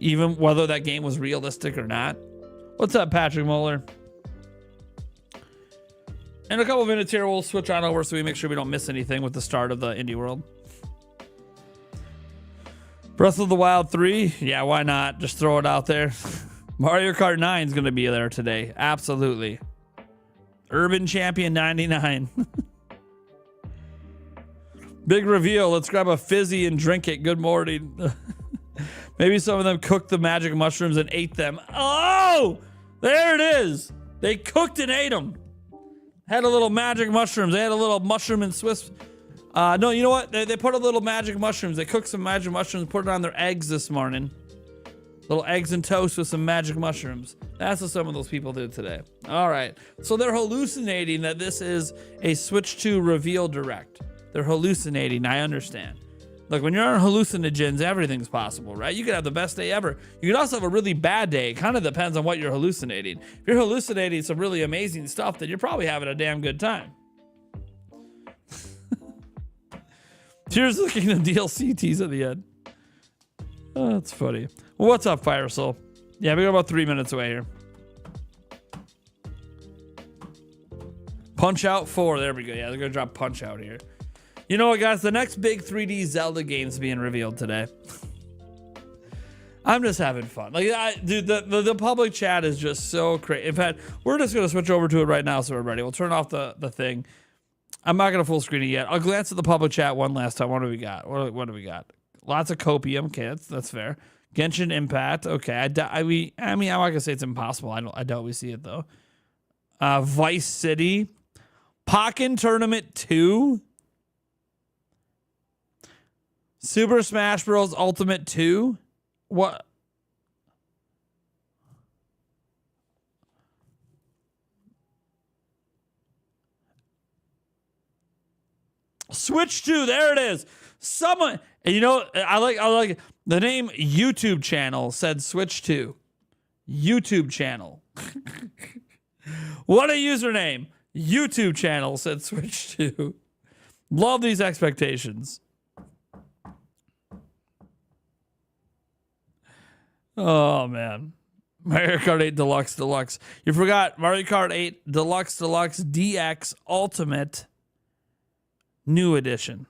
Even whether that game was realistic or not. What's up, Patrick Moeller? In a couple of minutes here, we'll switch on over so we make sure we don't miss anything with the start of the Indie World. Breath of the Wild 3? Yeah, why not? Just throw it out there. Mario Kart 9 is going to be there today. Absolutely. Urban Champion 99. Big reveal. Let's grab a fizzy and drink it. Good morning. Maybe some of them cooked the magic mushrooms and ate them. Oh! There it is. They cooked and ate them. Had a little magic mushrooms. They had a little mushroom and Swiss. No, you know what? They put a little magic mushrooms. They cooked some magic mushrooms, put it on their eggs this morning. Little eggs and toast with some magic mushrooms. That's what some of those people did today. All right. So they're hallucinating that this is a Switch 2 reveal direct. They're hallucinating. I understand. Look, when you're on hallucinogens, everything's possible, right? You could have the best day ever. You could also have a really bad day. It kind of depends on what you're hallucinating. If you're hallucinating some really amazing stuff, then you're probably having a damn good time. Tears looking at DLC tease at the end. Oh, that's funny. Well, what's up, Fire Soul? Yeah, we're about 3 minutes away here. Punch Out 4. There we go. Yeah, they're going to drop Punch Out here. You know what, guys? The next big 3D Zelda game's being revealed today. I'm just having fun. Like, dude, the public chat is just so crazy. In fact, we're just going to switch over to it right now so we're ready. We'll turn off the thing. I'm not going to full screen it yet. I'll glance at the public chat one last time. What do we got? What do we got? Lots of copium. Okay, that's fair. Genshin Impact. Okay, I mean, I'm not going to say it's impossible. I doubt we see it, though. Vice City. Pokken Tournament 2. Super Smash Bros. Ultimate 2. What? Switch 2. There it is. Someone, and you know, I like the name YouTube channel said Switch 2. YouTube channel. What a username. YouTube channel said Switch 2. Love these expectations. Oh, man. Mario Kart 8 Deluxe. You forgot Mario Kart 8 Deluxe DX Ultimate New Edition.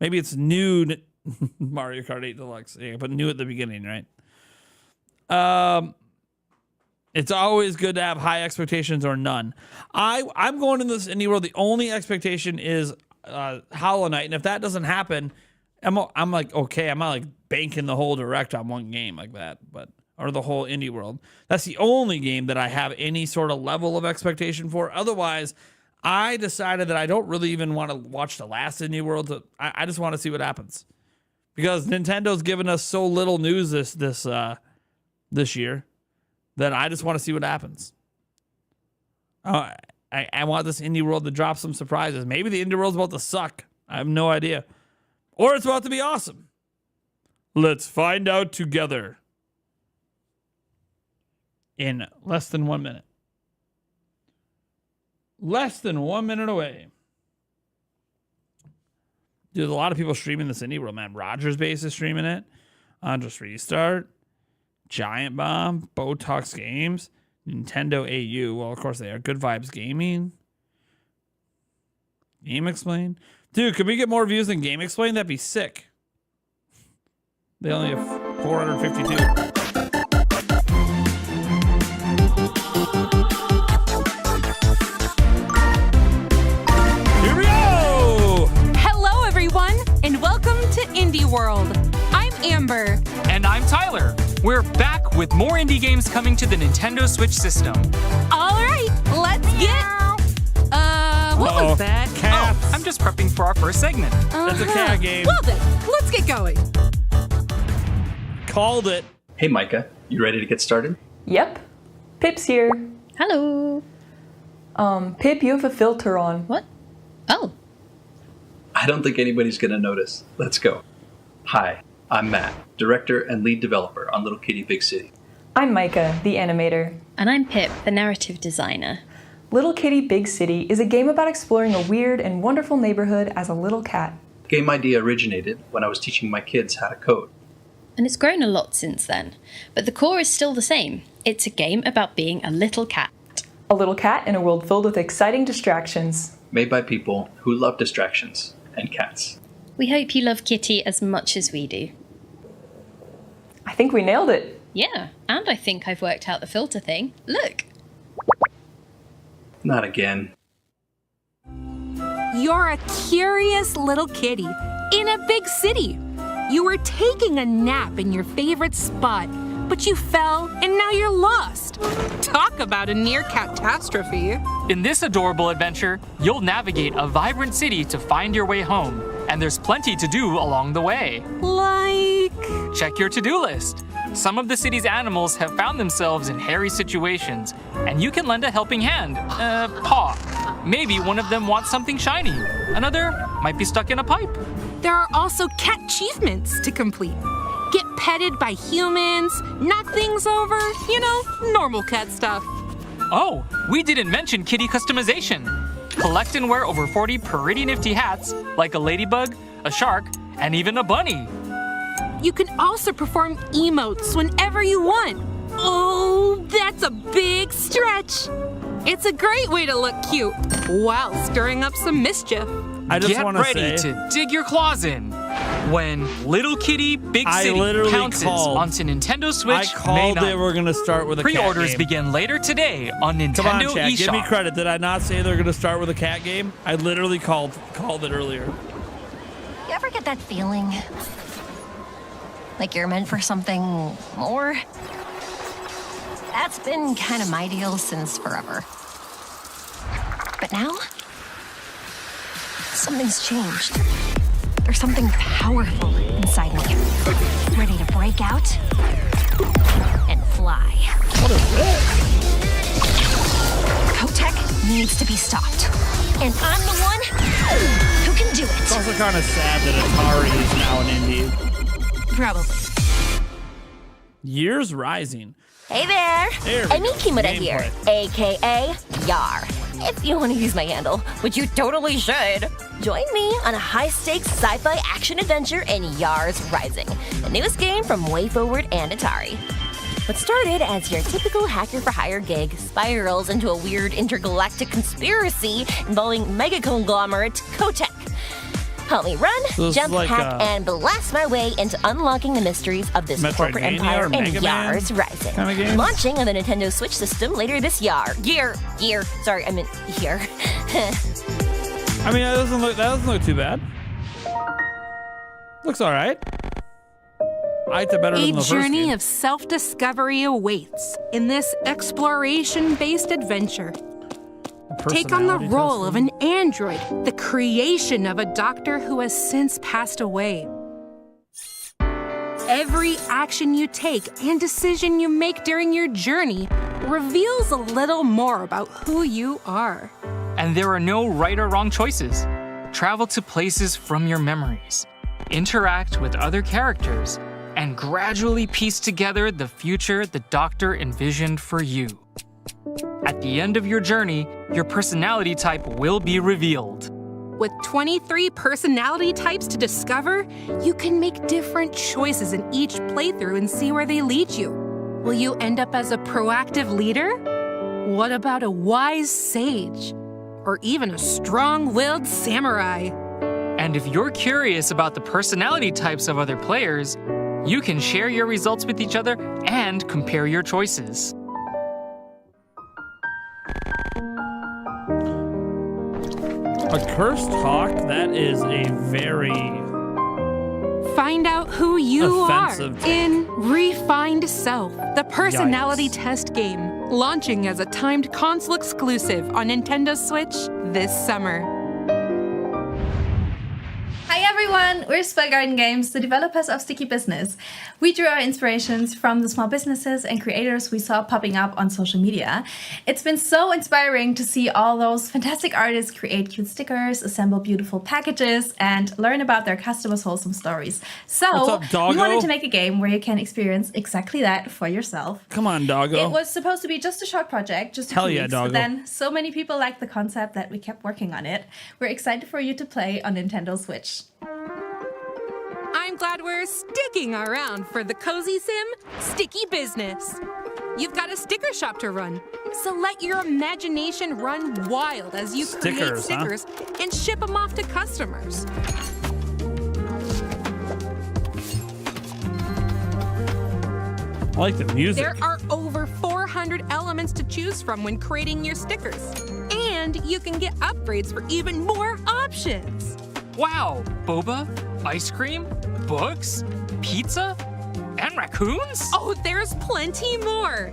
Maybe it's new Mario Kart 8 Deluxe. Yeah, but new at the beginning, right? It's always good to have high expectations or none. I'm going in this indie world. The only expectation is Hollow Knight, and if that doesn't happen, I'm like, okay, I'm not like banking the whole direct on one game like that, or the whole indie world. That's the only game that I have any sort of level of expectation for. Otherwise, I decided that I don't really even want to watch the last indie world. I just want to see what happens, because Nintendo's given us so little news this year that I just want to see what happens. I want this indie world to drop some surprises. Maybe the indie world's about to suck. I have no idea. Or it's about to be awesome. Let's find out together. In less than 1 minute. Less than 1 minute away. Dude, a lot of people streaming this indie world, man. Rogers Base is streaming it. Just Restart. Giant Bomb. Botox Games. Nintendo AU. Well, of course they are. Good Vibes Gaming. Game Explain. Dude, could we get more views than Game Explain? That'd be sick. They only have 452. Here we go! Hello, everyone, and welcome to Indie World. I'm Amber. And I'm Tyler. We're back with more indie games coming to the Nintendo Switch system. All right, let's get... What was that? Cats. Oh, I'm just prepping for our first segment. That's a cat game. Well then, let's get going. Called it. Hey Micah, you ready to get started? Yep. Pip's here. Hello. Pip, you have a filter on. What? Oh. I don't think anybody's gonna notice. Let's go. Hi, I'm Matt, director and lead developer on Little Kitty Big City. I'm Micah, the animator. And I'm Pip, the narrative designer. Little Kitty Big City is a game about exploring a weird and wonderful neighborhood as a little cat. Game idea originated when I was teaching my kids how to code. And it's grown a lot since then. But the core is still the same. It's a game about being a little cat. A little cat in a world filled with exciting distractions. Made by people who love distractions and cats. We hope you love Kitty as much as we do. I think we nailed it. Yeah, and I think I've worked out the filter thing. Look. Not again. You're a curious little kitty in a big city. You were taking a nap in your favorite spot, but you fell and now you're lost. Talk about a near catastrophe. In this adorable adventure, you'll navigate a vibrant city to find your way home. And there's plenty to do along the way. Like... Check your to-do list. Some of the city's animals have found themselves in hairy situations, and you can lend a helping hand. Paw. Maybe one of them wants something shiny. Another might be stuck in a pipe. There are also cat achievements to complete. Get petted by humans, knock things over, you know, normal cat stuff. Oh, we didn't mention kitty customization. Collect and wear over 40 pretty nifty hats, like a ladybug, a shark, and even a bunny. You can also perform emotes whenever you want. Oh, that's a big stretch. It's a great way to look cute while stirring up some mischief. I just Get want to ready say, to dig your claws in when Little Kitty Big I City literally pounces called- onto Nintendo I Switch May called 9th. it. We're gonna start with a cat Pre-orders game. begin later today on Nintendo Come on, chat. eShop. Give me credit. Did I not say they're gonna start with a cat game? I literally called it earlier. You ever get that feeling? Like you're meant for something more? That's been kind of my deal since forever. But now, something's changed. There's something powerful inside me, ready to break out and fly. What is this? Kotek needs to be stopped. And I'm the one who can do It's it. also kind of sad that Atari is now an indie. Probably. Yars Rising. Hey there! There we Amy go. Kimura here, Gameplay. aka Yar. If you want to use my handle, which you totally should, join me on a high-stakes sci-fi action-adventure in Yars Rising, the newest game from WayForward and Atari. What started as your typical hacker-for-hire gig spirals into a weird intergalactic conspiracy involving mega-conglomerate Kotek. Help me run, So this is jump, like hack, a and blast my way into unlocking the mysteries of this corporate Metroidvania empire or in Mega Man Yars Rising. kinda game? Launching on the Nintendo Switch system later this year. Sorry, I meant here. I mean, that doesn't look too bad. Looks all right. I liked it better A than the first journey game. of self-discovery awaits in this exploration-based adventure. Take on the Personality role of testing. an android, the creation of a doctor who has since passed away. Every action you take and decision you make during your journey reveals a little more about who you are. And there are no right or wrong choices. Travel to places from your memories, interact with other characters, and gradually piece together the future the doctor envisioned for you. At the end of your journey, your personality type will be revealed. With 23 personality types to discover, you can make different choices in each playthrough and see where they lead you. Will you end up as a proactive leader? What about a wise sage? Or even a strong-willed samurai? And if you're curious about the personality types of other players, you can share your results with each other and compare your choices. A cursed hawk? That is a very... Find out who you Offensive. are in Refined Self, the personality Yikes. test game, launching as a timed console exclusive on Nintendo Switch this summer. Hi everyone, we're Spy Garden Games, the developers of Sticky Business. We drew our inspirations from the small businesses and creators we saw popping up on social media. It's been so inspiring to see all those fantastic artists create cute stickers, assemble beautiful packages, and learn about their customers' wholesome stories. So, What's up, doggo? we wanted to make a game where you can experience exactly that for yourself. Come on, doggo. It was supposed to be just a short project, just a Hell few yeah, weeks, doggo. but then so many people liked the concept that we kept working on it. We're excited for you to play on Nintendo Switch. I'm glad we're sticking around for the cozy sim, Sticky Business. You've got a sticker shop to run, so let your imagination run wild as you create Stickers, huh? stickers and ship them off to customers. I like the music. There are over 400 elements to choose from when creating your stickers, and you can get upgrades for even more options. Wow, boba, ice cream, books, pizza, and raccoons? Oh, there's plenty more!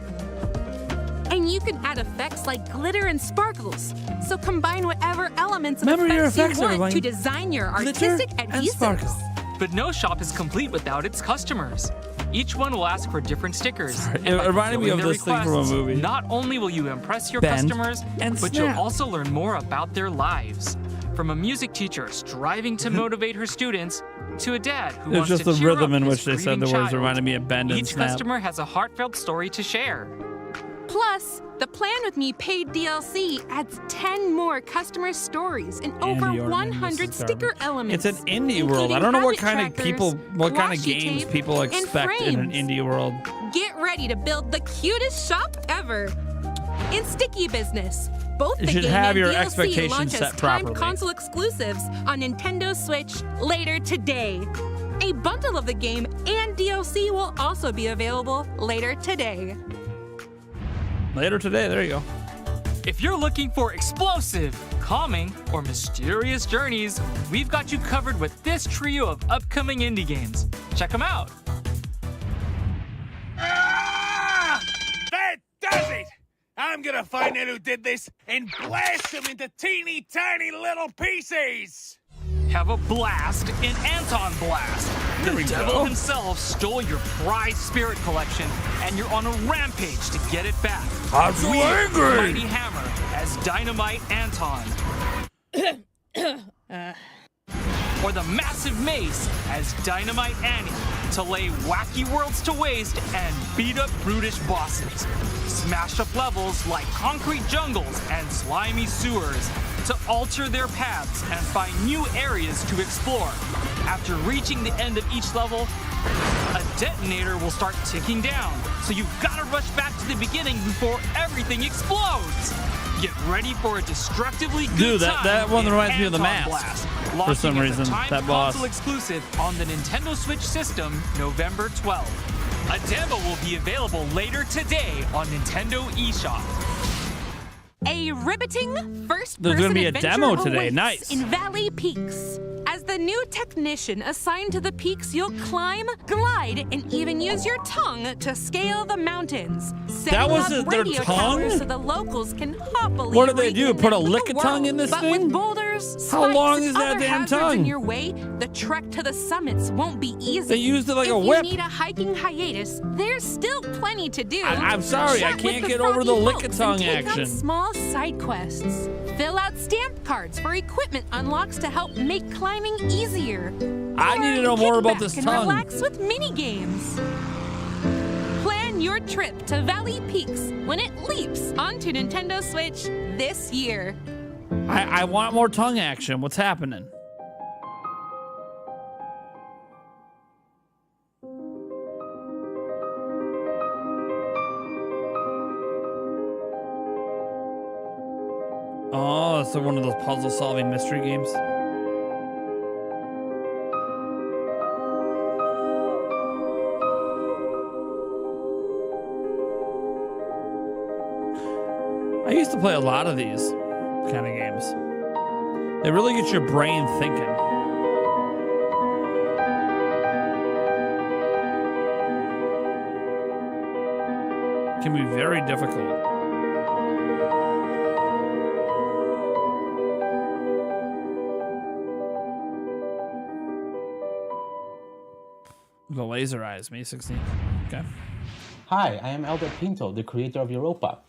And you can add effects like glitter and sparkles. So combine whatever elements and Remember your effects effects, you want everyone. to design your Glitter artistic and adhesives. sparkle. But no shop is complete without its customers. Each one will ask for different stickers. It And by reminded me fulfilling of their this thing from a requests, movie. Not only will you impress your Bend customers, and but snap. you'll also learn more about their lives. From a music teacher striving to motivate her students, to a dad who It's wants just to the cheer rhythm up in his which they said the grieving words child. reminded me of Bend and Each Snap. customer has a heartfelt story to share. Plus, the Plan With Me paid DLC adds 10 more customer stories and over Andy Orton, 100 this is sticker garbage. elements. It's an indie world. I don't know what kind of people, what kind of games people expect in an indie world. Get ready to build the cutest shop ever. In Sticky Business, both the You should game have and your DLC expectations launch as set timed properly. console exclusives on Nintendo Switch later today. A bundle of the game and DLC will also be available later today. Later today, there you go. If you're looking for explosive, calming, or mysterious journeys, we've got you covered with this trio of upcoming indie games. Check them out. That does it! I'm gonna find out who did this and blast them into teeny tiny little pieces! Have a blast in Antonblast. The devil himself stole your prized spirit collection, and you're on a rampage to get it back. I'm so Wield the angry. mighty hammer as Dynamite Anton. Or the massive mace as Dynamite Annie to lay wacky worlds to waste and beat up brutish bosses. Smash up levels like concrete jungles and slimy sewers to alter their paths and find new areas to explore. After reaching the end of each level, a detonator will start ticking down, so you've got to rush back to the beginning before everything explodes. Get ready for a destructively good Dude, time that one in reminds me of The Anton Mask. Blast, For launching some as a reason, timed that boss. console exclusive on the Nintendo Switch system November 12th. A demo will be available later today on Nintendo eShop. A riveting first-person There's gonna be a adventure demo today. awaits Nice. in Valley Peaks. As the new technician assigned to the peaks, you'll climb, glide, and even use your tongue to scale the mountains. That was setting up their radio tongue? towers so the locals can happily What do they do? reconnect Put a with the lick-a-tongue in world. this but thing? with boulders, How spikes, long and is that other damn hazards tongue? in your way, the trek to the summits won't be easy. They used it like if a whip. you need a hiking hiatus, there's still plenty to do. I'm sorry, I Chat can't with get the over the froggy folks lick-a-tongue and take on action. small side quests. Fill out stamp cards for equipment unlocks to help make climbing easier. I need to Or know more kick about back this and tongue. relax with mini games. Plan your trip to Valley Peaks when it leaps onto Nintendo Switch this year. I want more tongue action. What's happening? Oh, it's like one of those puzzle-solving mystery games. I used to play a lot of these kind of games. They really get your brain thinking. It can be very difficult. The laser eyes, May 16th. Okay. Hi, I am Elder Pinto, the creator of Europa.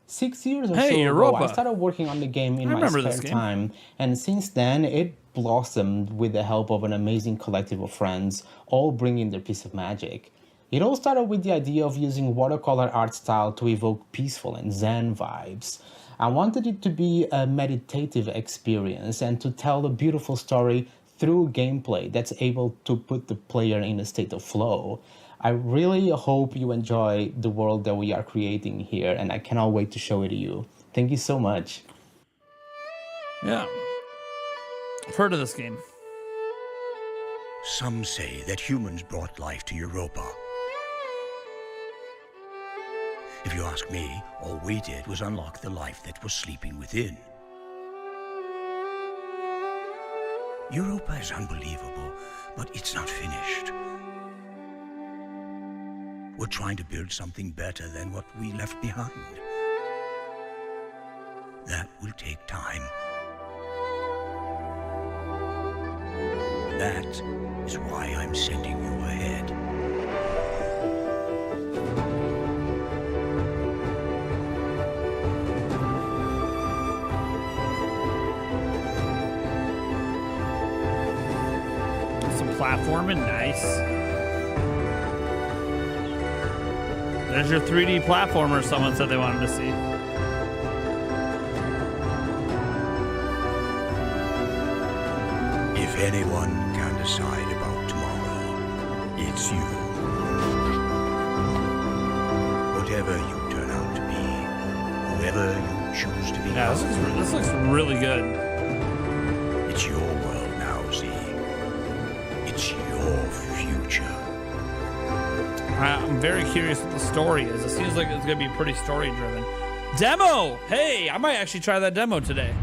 6 years or Hey, so ago, Europa. I started working on the game in I my remember spare this game. time, and since then, it blossomed with the help of an amazing collective of friends, all bringing their piece of magic. It all started with the idea of using watercolor art style to evoke peaceful and zen vibes. I wanted it to be a meditative experience and to tell a beautiful story through gameplay that's able to put the player in a state of flow. I really hope you enjoy the world that we are creating here, and I cannot wait to show it to you. Thank you so much. Yeah. I've heard of this game. Some say that humans brought life to Europa. If you ask me, all we did was unlock the life that was sleeping within. Europa is unbelievable, but it's not finished. We're trying to build something better than what we left behind. That will take time. That is why I'm sending you ahead. Some platforming, nice. There's your 3D platformer someone said they wanted to see. If anyone can decide about tomorrow, it's you. Whatever you turn out to be, whoever you choose to be. Yeah, this looks really good. It's your world now, Z. It's your future. I'm very curious what the story is. It seems like it's going to be pretty story-driven. Demo! Hey, I might actually try that demo today.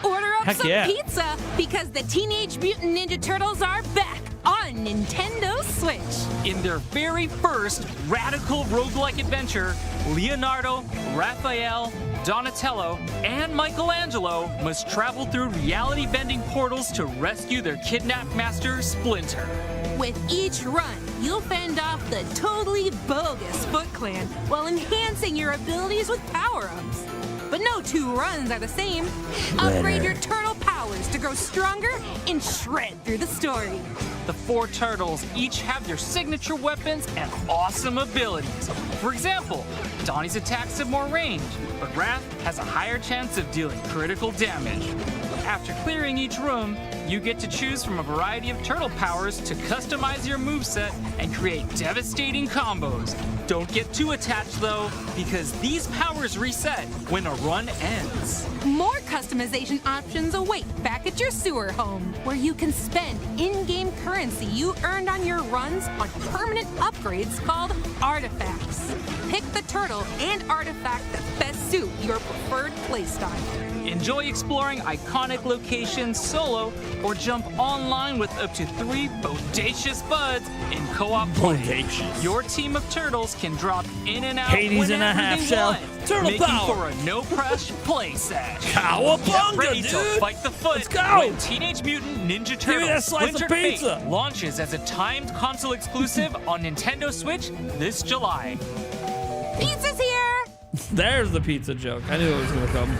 Order up Heck some yeah. pizza because the Teenage Mutant Ninja Turtles are back on Nintendo Switch. In their very first radical roguelike adventure, Leonardo, Raphael, Donatello, and Michelangelo must travel through reality-bending portals to rescue their kidnapped master, Splinter. With each run, you'll fend off the totally bogus Foot Clan while enhancing your abilities with power-ups. But no two runs are the same. Upgrade your turtle powers to grow stronger and shred through the story. The 4 turtles each have their signature weapons and awesome abilities. For example, Donnie's attacks have more range, but Raph has a higher chance of dealing critical damage. After clearing each room, you get to choose from a variety of turtle powers to customize your moveset and create devastating combos. Don't get too attached though, because these powers reset when a run ends. More customization options await back at your sewer home, where you can spend in-game currency you earned on your runs on permanent upgrades called artifacts. Pick the turtle and artifact that best suit your preferred playstyle. Enjoy exploring iconic locations solo or jump online with up to 3 bodacious buds in co-op play. Bodacious. Your team of turtles can drop in and out Hades whenever in a half they shell. want, Turtle making power. for a no-crush play set. Cowabunga, Get ready dude. to fight the foot Let's go. when Teenage Mutant Ninja Give me that Turtles slice of Splintered Fate pizza. launches as a timed console exclusive on Nintendo Switch this July. Pizza's here! There's the pizza joke. I knew it was going to come.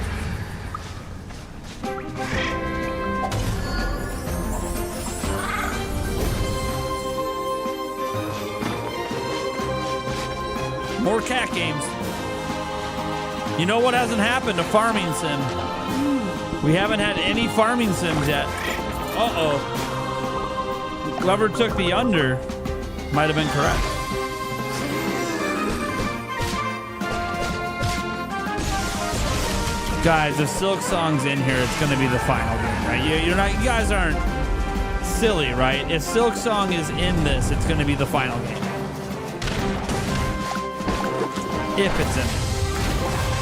More cat games. You know what hasn't happened to Farming Sim? We haven't had any Farming Sims yet. Uh-oh. Whoever took the under might have been correct. Guys, if Silk Song's in here, it's going to be the final game, right? You're not. You guys aren't silly, right? If Silk Song is in this, it's going to be the final game. If it's in it.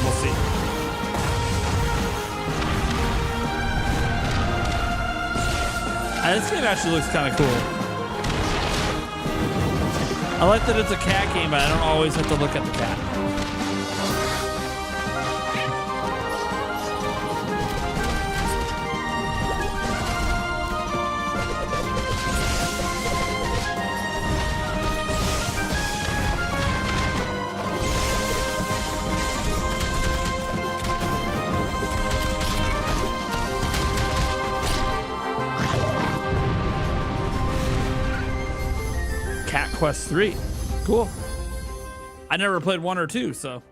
We'll see. This game actually looks kind of cool. I like that it's a cat game, but I don't always have to look at the cat. Quest 3. Cool. I never played 1 or 2, so.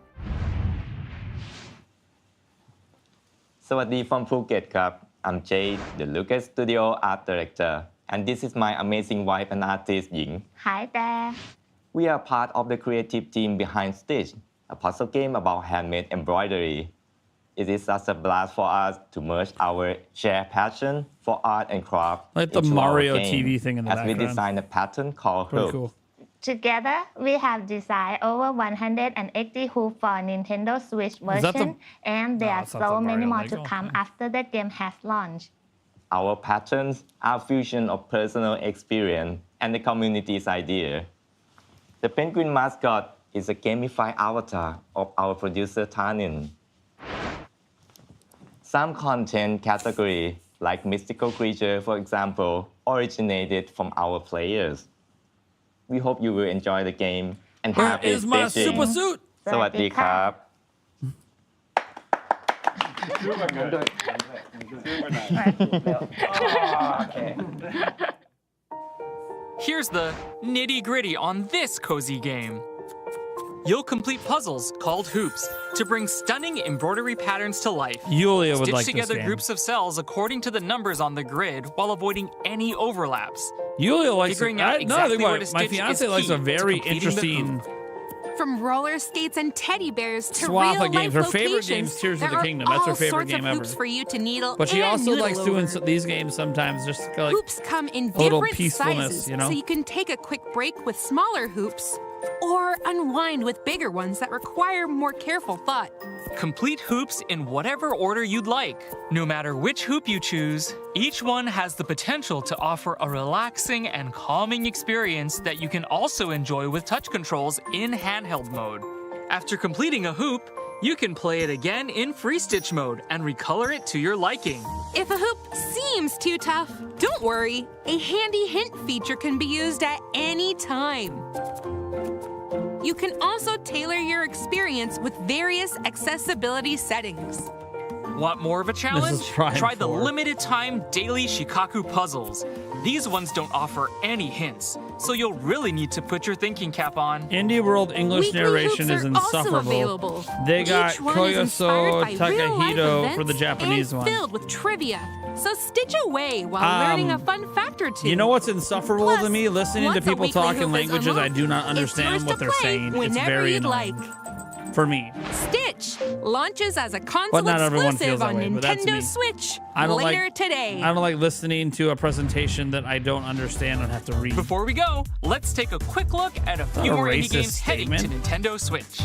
สวัสดี from Phuket ครับ I'm Jay, the Lucas Studio Art Director, and this is my amazing wife and artist, Ying. Hi there. We are part of the creative team behind Stitch, a puzzle game about handmade embroidery. It is such a blast for us to merge our shared passion for art and craft like the into Mario our game, TV thing in the as background. we design a pattern called Pretty Hook. cool. Together, we have designed over 180 hoops for Nintendo Switch version, and there are so many more to come after the game has launched. Our patterns are a fusion of personal experience and the community's idea. The penguin mascot is a gamified avatar of our producer Tanin. Some content category, like mystical creature, for example, originated from our players. We hope you will enjoy the game and have Where is my super suit? สวัสดีครับ Here's the nitty-gritty on this cozy game. you'll complete puzzles called hoops to bring stunning embroidery patterns to life. Yulia would Stitch like together this game. groups of cells according to the numbers on the grid while avoiding any overlaps. Yulia likes Figuring it. out exactly where to My stitch fiance is likes key a to very completing the interesting From roller skates and teddy bears to swath real of games. life Her favorite locations, game is Tears of there the are Kingdom. That's her all favorite sorts game of ever. hoops for you to needle But she and also noodle likes doing over. these games sometimes, just like Hoops come in a little different peacefulness, sizes, you know? so you can take a quick break with smaller hoops or unwind with bigger ones that require more careful thought. Complete hoops in whatever order you'd like. No matter which hoop you choose, each one has the potential to offer a relaxing and calming experience that you can also enjoy with touch controls in handheld mode. After completing a hoop, you can play it again in free stitch mode and recolor it to your liking. If a hoop seems too tough, don't worry. A handy hint feature can be used at any time. You can also tailor your experience with various accessibility settings. Want more of a challenge? This is Prime Try the 4. limited time daily Shikaku puzzles. These ones don't offer any hints, so you'll really need to put your thinking cap on. Indie World English Weekly narration hoops is are also insufferable. available. They got Each one is inspired Koyoso by real-life Takahito for the events Japanese and one. filled with trivia. So stitch away while learning a fun fact or two. You know what's insufferable Plus, to me? Listening to once a people weekly talk in hoop is languages I do not unlocked, it's yours understand what to they're play saying. It's whenever very you'd annoying. like. For me. Stitch launches as a console But not everyone feels exclusive that on way, but that's me. Nintendo Switch I don't later like, today. I don't like listening to a presentation that I don't understand and have to read. Before we go, let's take a quick look at a few a more indie racist games heading to statement. Nintendo Switch.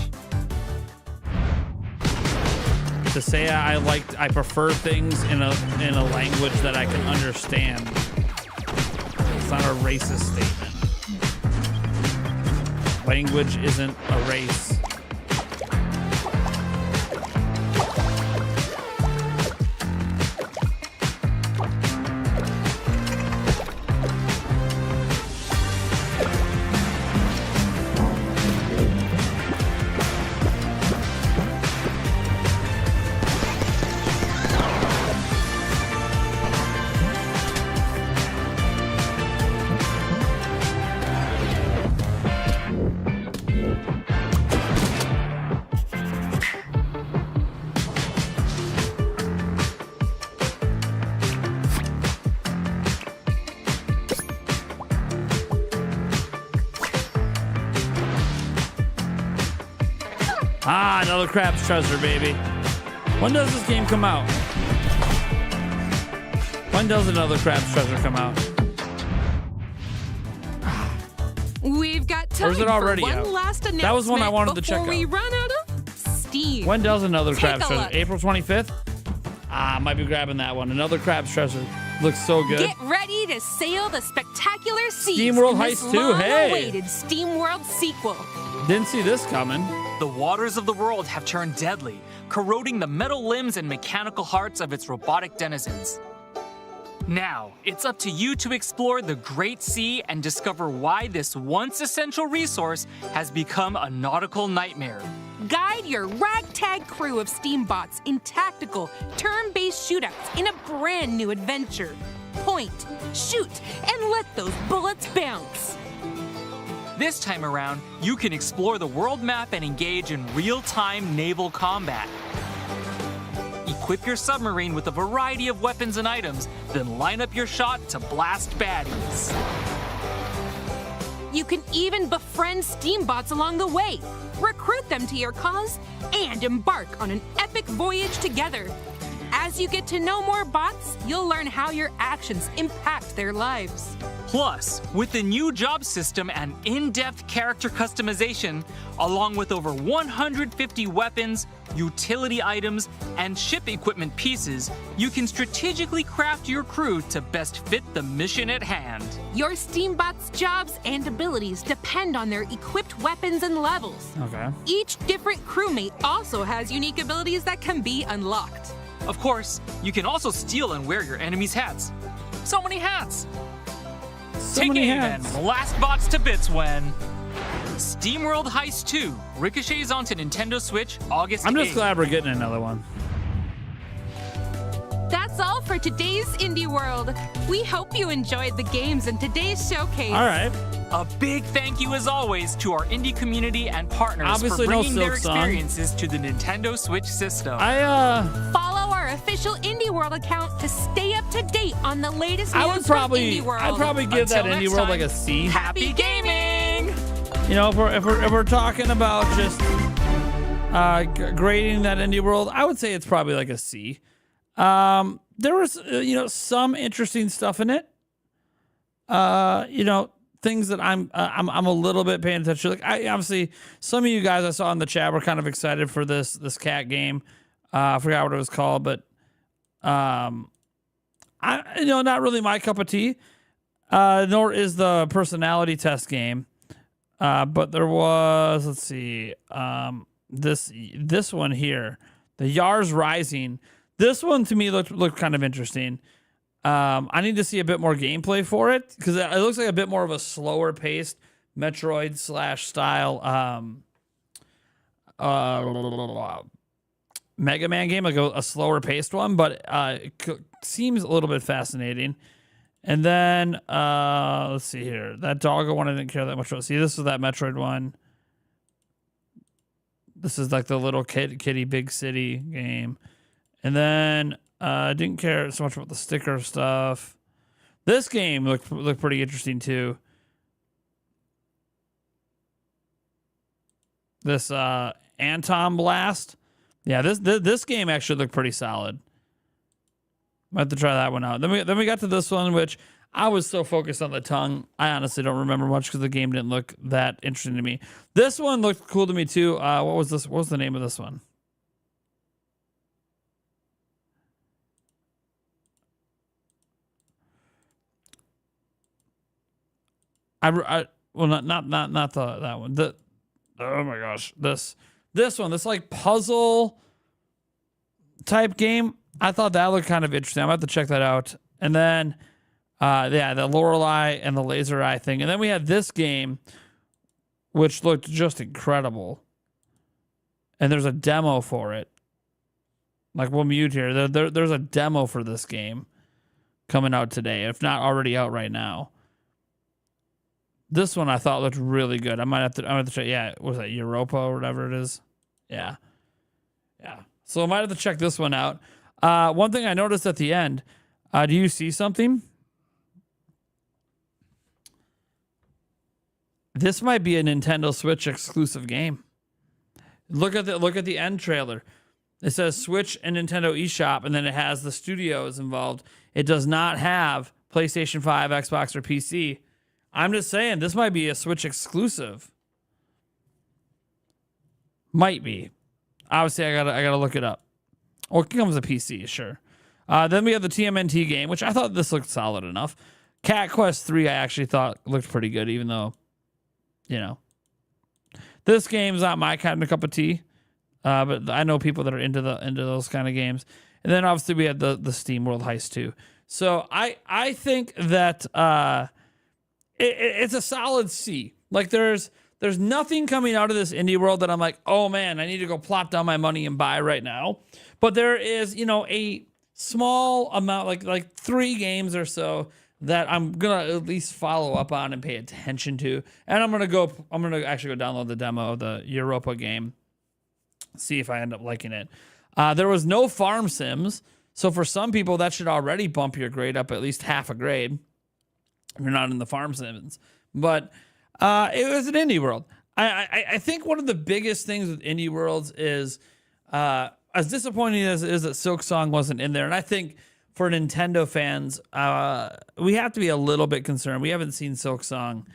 To say I prefer things in a language that I can understand. It's not a racist statement. Language isn't a race. Ah, another Crab's Treasure, baby. When does this game come out? When does another Crab's Treasure come out? We've got time Or is it already for one out? last announcement That was one I wanted to check before we out. run out of steam. When does another Take Crab's a Treasure? look. April 25th? Ah, might be grabbing that one. Another Crab's Treasure. Looks so good. Get ready to sail the spectacular seas SteamWorld in this Heist II, hey! long-awaited SteamWorld sequel. Didn't see this coming. The waters of the world have turned deadly, corroding the metal limbs and mechanical hearts of its robotic denizens. Now, it's up to you to explore the Great Sea and discover why this once essential resource has become a nautical nightmare. Guide your ragtag crew of Steambots in tactical, turn-based shootouts in a brand new adventure. Point, shoot, and let those bullets bounce. This time around, you can explore the world map and engage in real-time naval combat. Equip your submarine with a variety of weapons and items, then line up your shot to blast baddies. You can even befriend Steambots along the way, recruit them to your cause, and embark on an epic voyage together. As you get to know more bots, you'll learn how your actions impact their lives. Plus, with the new job system and in-depth character customization, along with over 150 weapons, utility items, and ship equipment pieces, you can strategically craft your crew to best fit the mission at hand. Your Steambots' jobs and abilities depend on their equipped weapons and levels. Okay. Each different crewmate also has unique abilities that can be unlocked. Of course, you can also steal and wear your enemies' hats. So many hats! So Take many aim hats. and blast bots to bits when SteamWorld Heist 2 ricochets onto Nintendo Switch August 8th. I'm just glad we're getting another one. That's all for today's Indie World. We hope you enjoyed the games in today's showcase. All right. A big thank you, as always, to our indie community and partners Obviously for bringing no their Silk Song. experiences to the Nintendo Switch system. Follow our official Indie World account to stay up to date on the latest news I'd probably from Indie World. I'd probably give that Until Indie next World like time, a C. Happy gaming! You know, if we're talking about just grading that Indie World, I would say it's probably like a C. There was some interesting stuff in it. Things that I'm a little bit paying attention to. Like obviously some of you guys I saw in the chat were kind of excited for this cat game. I forgot what it was called, but not really my cup of tea. Nor is the personality test game. But there was, let's see, this one here, the Yars Rising. This one to me looked kind of interesting. I need to see a bit more gameplay for it because it looks like a bit more of a slower paced Metroid / style Mega Man game, like a slower paced one, but it seems a little bit fascinating. And then let's see here, that doggo one I didn't care that much about. See, this is that Metroid one. This is like the little kitty big city game. And then I didn't care so much about the sticker stuff. This game looked pretty interesting too. This Antonblast. Yeah, this game actually looked pretty solid. Might have to try that one out. Then we got to this one, which I was so focused on the tongue, I honestly don't remember much because the game didn't look that interesting to me. This one looked cool to me too. What was this? What was the name of this one? Well, not that one. Oh my gosh, this one, this like puzzle type game. I thought that looked kind of interesting. I'm about to check that out. And then, the Lorelei and the laser eye thing. And then we had this game, which looked just incredible. And there's a demo for it. Like, we'll mute here. There's a demo for this game coming out today, if not already out right now. This one I thought looked really good. I'm gonna have to check. Yeah, what was that, Europa or whatever it is? Yeah. So I might have to check this one out. One thing I noticed at the end, do you see something? This might be a Nintendo Switch exclusive game. Look at the end trailer. It says Switch and Nintendo eShop, and then it has the studios involved. It does not have PlayStation 5, Xbox, or PC. I'm just saying, this might be a Switch exclusive. Might be. Obviously, I gotta look it up. Or it comes with a PC, sure. Then we have the TMNT game, which I thought this looked solid enough. Cat Quest 3, I actually thought looked pretty good, even though, this game's not my kind of cup of tea. But I know people that are into those kind of games. And then obviously we had the SteamWorld Heist II. So I think that it's a solid C. Like there's nothing coming out of this indie world that I'm like, oh man, I need to go plop down my money and buy right now. But there is, a small amount, like 3 games or so that I'm gonna at least follow up on and pay attention to. And I'm gonna actually go download the demo of the Europa game. See if I end up liking it. There was no farm sims. So for some people, that should already bump your grade up at least half a grade. If you're not in the farm sims. But it was an indie world. I think one of the biggest things with indie worlds is, as disappointing as it is that Silk Song wasn't in there. And I think for Nintendo fans, we have to be a little bit concerned. We haven't seen Silk Song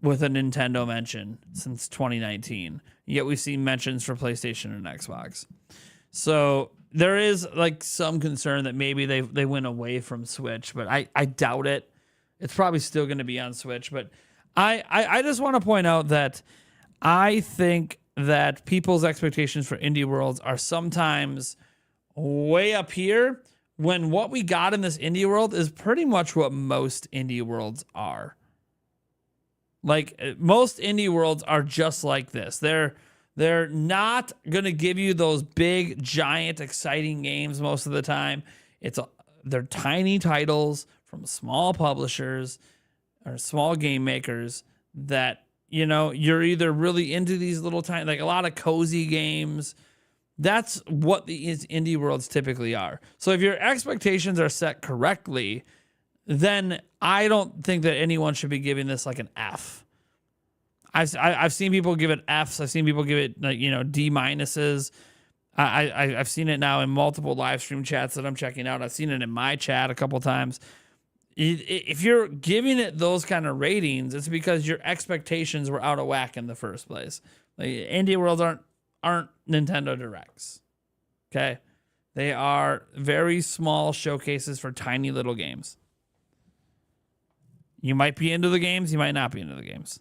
with a Nintendo mention since 2019. Yet we've seen mentions for PlayStation and Xbox. So there is like some concern that maybe they went away from Switch, but I doubt it. It's probably still going to be on Switch. But I just want to point out that I think that people's expectations for indie worlds are sometimes way up here when what we got in this indie world is pretty much what most indie worlds are. Like most indie worlds are just like this. They're not going to give you those big, giant, exciting games most of the time. They're tiny titles from small publishers or small game makers that, you know, you're either really into these little tiny, like a lot of cozy games. That's what the indie worlds typically are. So if your expectations are set correctly, then I don't think that anyone should be giving this like an F. I've seen people give it Fs. I've seen people give it, like, you know, D minuses. I've seen it now in multiple live stream chats that I'm checking out. I've seen it in my chat a couple times. If you're giving it those kind of ratings, it's because your expectations were out of whack in the first place. Like, indie worlds aren't Nintendo Directs. Okay? They are very small showcases for tiny little games. You might be into the games, you might not be into the games.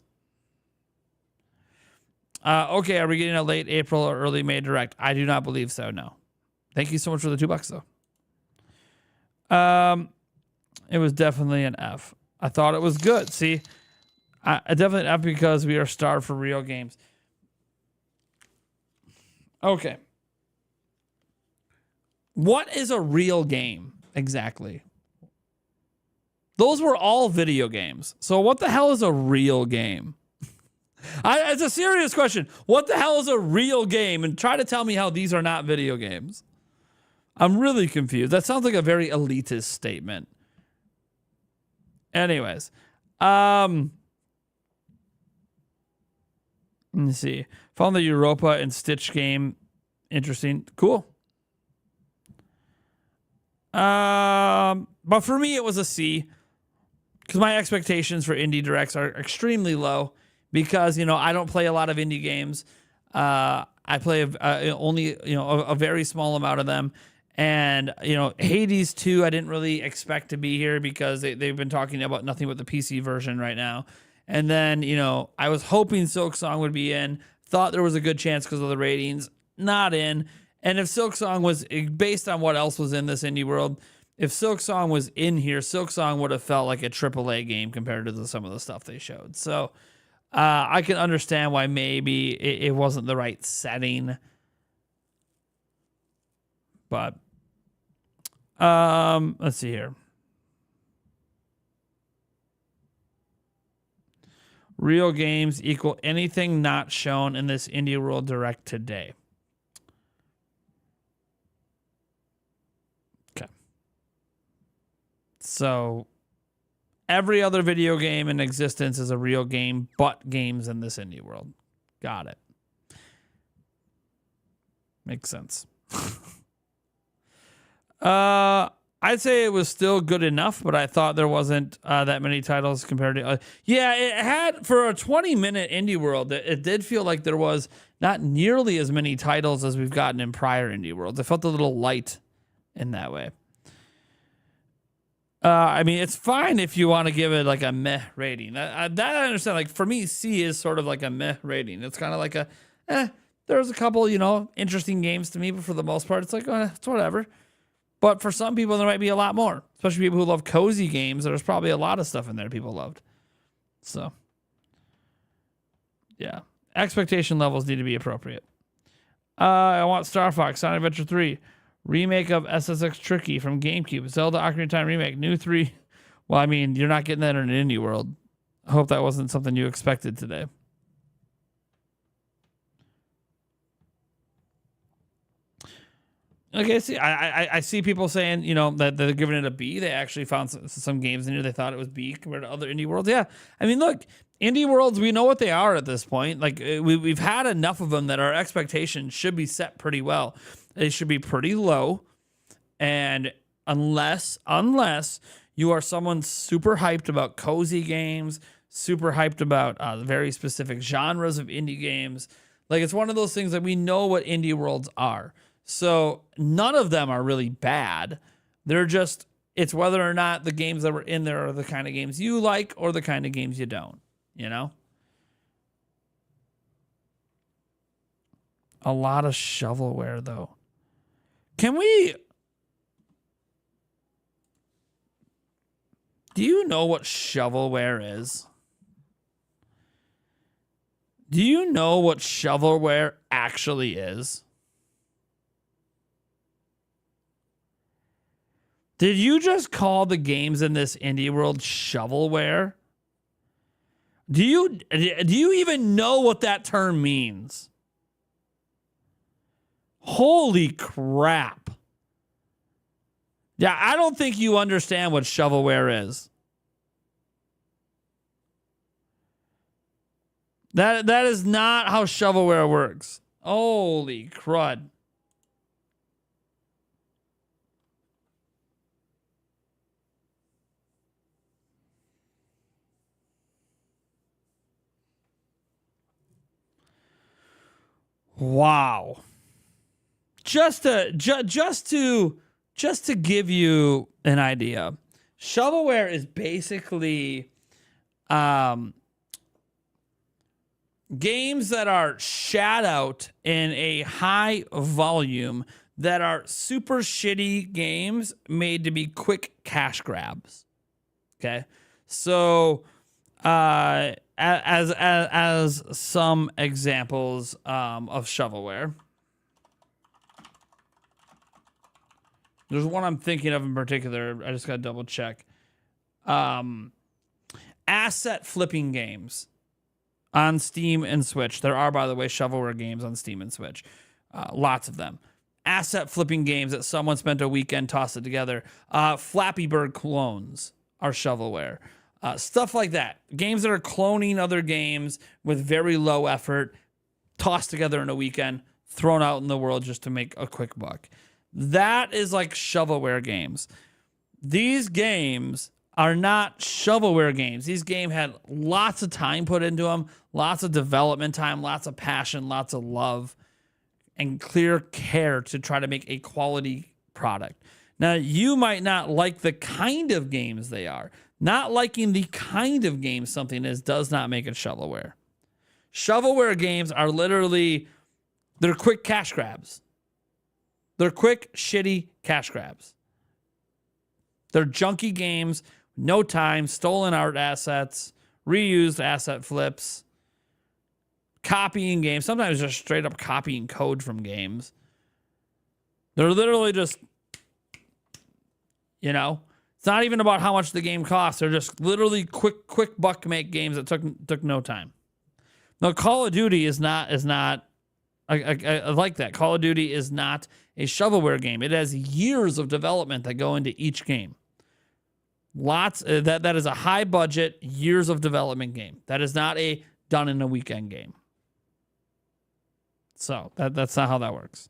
Okay, are we getting a late April or early May Direct? I do not believe so, no. Thank you so much for the $2, though. It was definitely an F. I thought it was good. See, I definitely an F because we are starved for real games. Okay. What is a real game exactly? Those were all video games. So what the hell is a real game? It's a serious question. What the hell is a real game? And try to tell me how these are not video games. I'm really confused. That sounds like a very elitist statement. Anyways. Let me see. Found the Europa and Stitch game interesting. Cool. But for me, it was a C. Because my expectations for indie directs are extremely low. Because, you know, I don't play a lot of indie games. I play only, you know, a very small amount of them. And, you know, Hades 2, I didn't really expect to be here because they've been talking about nothing but the PC version right now. And then, you know, I was hoping Silksong would be in. Thought there was a good chance because of the ratings. Not in. And if Silksong was, based on what else was in this indie world, if Silksong was in here, Silksong would have felt like a AAA game compared to some of the stuff they showed. So I can understand why maybe it wasn't the right setting. But let's see here. Real games equal anything not shown in this Indie World Direct today. Okay. So every other video game in existence is a real game, but games in this indie world. Got it. Makes sense. I'd say it was still good enough, but I thought there wasn't that many titles compared to... yeah, it had, for a 20-minute indie world, it did feel like there was not nearly as many titles as we've gotten in prior indie worlds. It felt a little light in that way. I mean, it's fine if you want to give it like a meh rating. That I understand. Like, for me, C is sort of like a meh rating. It's kind of like there's a couple, you know, interesting games to me, but for the most part, it's like, it's whatever. But for some people, there might be a lot more, especially people who love cozy games. There's probably a lot of stuff in there people loved. So, yeah. Expectation levels need to be appropriate. I want Star Fox, Sonic Adventure 3, remake of SSX Tricky from GameCube, Zelda Ocarina of Time remake, new 3. Well, I mean, you're not getting that in an indie world. I hope that wasn't something you expected today. Okay, see, I see people saying, you know, that they're giving it a B. They actually found some games in here they thought it was B compared to other indie worlds. Yeah, I mean, look, indie worlds, we know what they are at this point. Like, we've had enough of them that our expectations should be set pretty well. They should be pretty low. And unless you are someone super hyped about cozy games, super hyped about very specific genres of indie games, like, it's one of those things that we know what indie worlds are. So none of them are really bad. They're just, it's whether or not the games that were in there are the kind of games you like or the kind of games you don't, you know? A lot of shovelware, though. Can we... Do you know what shovelware is? Do you know what shovelware actually is? Did you just call the games in this indie world shovelware? Do you even know what that term means? Holy crap. Yeah, I don't think you understand what shovelware is. That is not how shovelware works. Holy crud. Wow. Just to give you an idea, shovelware is basically games that are shat out in a high volume that are super shitty games made to be quick cash grabs. Okay, so as some examples of shovelware. There's one I'm thinking of in particular. I just got to double check. Asset flipping games on Steam and Switch. There are, by the way, shovelware games on Steam and Switch. Lots of them. Asset flipping games that someone spent a weekend tossing together. Flappy Bird clones are shovelware. Stuff like that. Games that are cloning other games with very low effort, tossed together in a weekend, thrown out in the world just to make a quick buck. That is like shovelware games. These games are not shovelware games. These games had lots of time put into them, lots of development time, lots of passion, lots of love, and clear care to try to make a quality product. Now, you might not like the kind of games they are. Not liking the kind of game something is does not make it shovelware. Shovelware games are literally, they're quick cash grabs. They're quick, shitty cash grabs. They're junky games, no time, stolen art assets, reused asset flips, copying games, sometimes just straight up copying code from games. They're literally just, you know, it's not even about how much the game costs. They're just literally quick buck make games that took no time. Now, Call of Duty is not I like that. Call of Duty is not a shovelware game. It has years of development that go into each game. Lots that is a high budget, years of development game. That is not a done in a weekend game. So that's not how that works.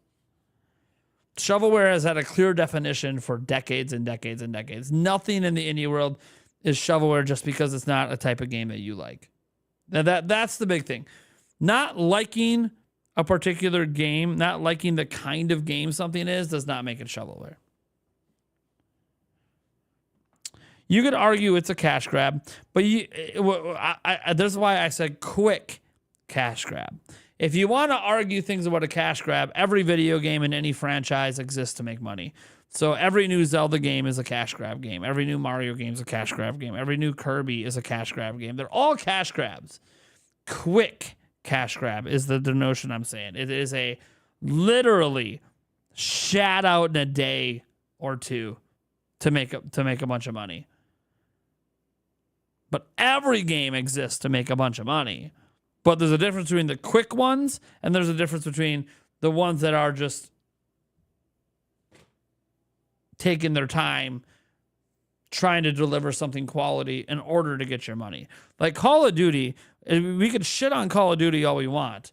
Shovelware has had a clear definition for decades and decades and decades. Nothing in the indie world is shovelware just because it's not a type of game that you like. Now that's the big thing. Not liking a particular game, not liking the kind of game something is, does not make it shovelware. You could argue it's a cash grab, but this is why I said quick cash grab. If you want to argue things about a cash grab, every video game in any franchise exists to make money. So every new Zelda game is a cash grab game. Every new Mario game is a cash grab game. Every new Kirby is a cash grab game. They're all cash grabs. Quick cash grab is the notion I'm saying. It is a literally shat out in a day or two to make a bunch of money. But every game exists to make a bunch of money. But there's a difference between the quick ones and there's a difference between the ones that are just taking their time trying to deliver something quality in order to get your money. Like Call of Duty, we could shit on Call of Duty all we want.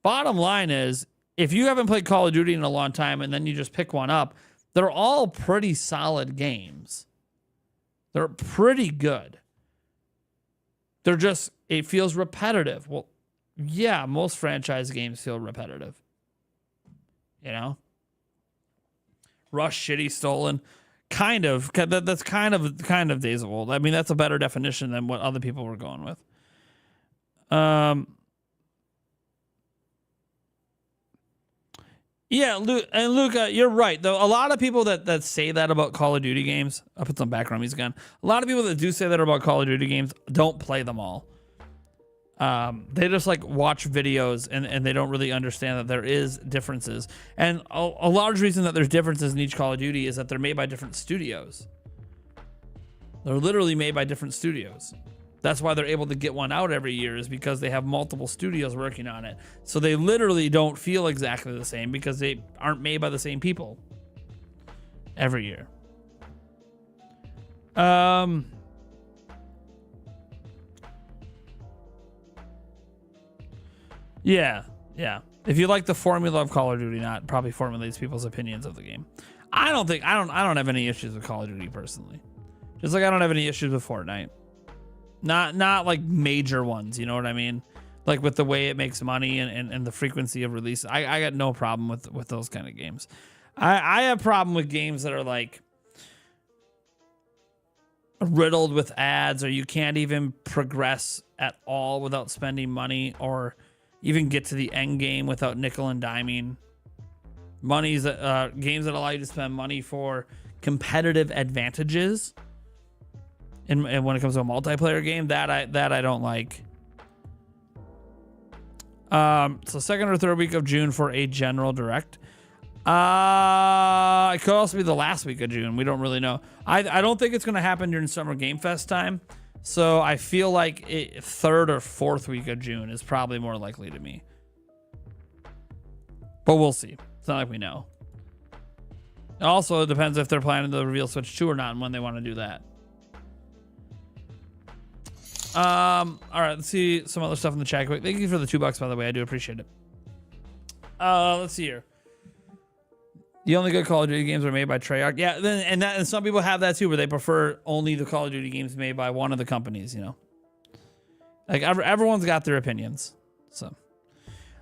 Bottom line is, if you haven't played Call of Duty in a long time and then you just pick one up, they're all pretty solid games. They're pretty good. They're just, it feels repetitive. Well, yeah, most franchise games feel repetitive. You know? Rush, shitty, stolen. Kind of. That's kind of days old. I mean, that's a better definition than what other people were going with. Yeah, and Luca, you're right. Though a lot of people that say that about Call of Duty games, I'll put some background music on. A lot of people that do say that about Call of Duty games don't play them all. They just like watch videos and they don't really understand that there is differences. And a large reason that there's differences in each Call of Duty is that they're made by different studios. They're literally made by different studios. That's why they're able to get one out every year, is because they have multiple studios working on it. So they literally don't feel exactly the same because they aren't made by the same people every year. Yeah. If you like the formula of Call of Duty, not probably formulates people's opinions of the game. I don't have any issues with Call of Duty personally. Just like I don't have any issues with Fortnite. Not like major ones, you know what I mean? Like with the way it makes money and the frequency of release. I got no problem with those kind of games. I have a problem with games that are like riddled with ads, or you can't even progress at all without spending money, or even get to the end game without nickel and diming. Games that allow you to spend money for competitive advantages. And when it comes to a multiplayer game, that I don't like. So second or third week of June for a general direct. It could also be the last week of June. We don't really know. I don't think it's going to happen during Summer Game Fest time. So I feel like third or fourth week of June is probably more likely to me. But we'll see. It's not like we know. Also, it depends if they're planning to reveal Switch 2 or not and when they want to do that. All right, let's see some other stuff in the chat quick. Thank you for the $2, by the way. I do appreciate it. Let's see here. The only good Call of Duty games are made by Treyarch. Yeah, and some people have that too, where they prefer only the Call of Duty games made by one of the companies, you know. Like everyone's got their opinions. So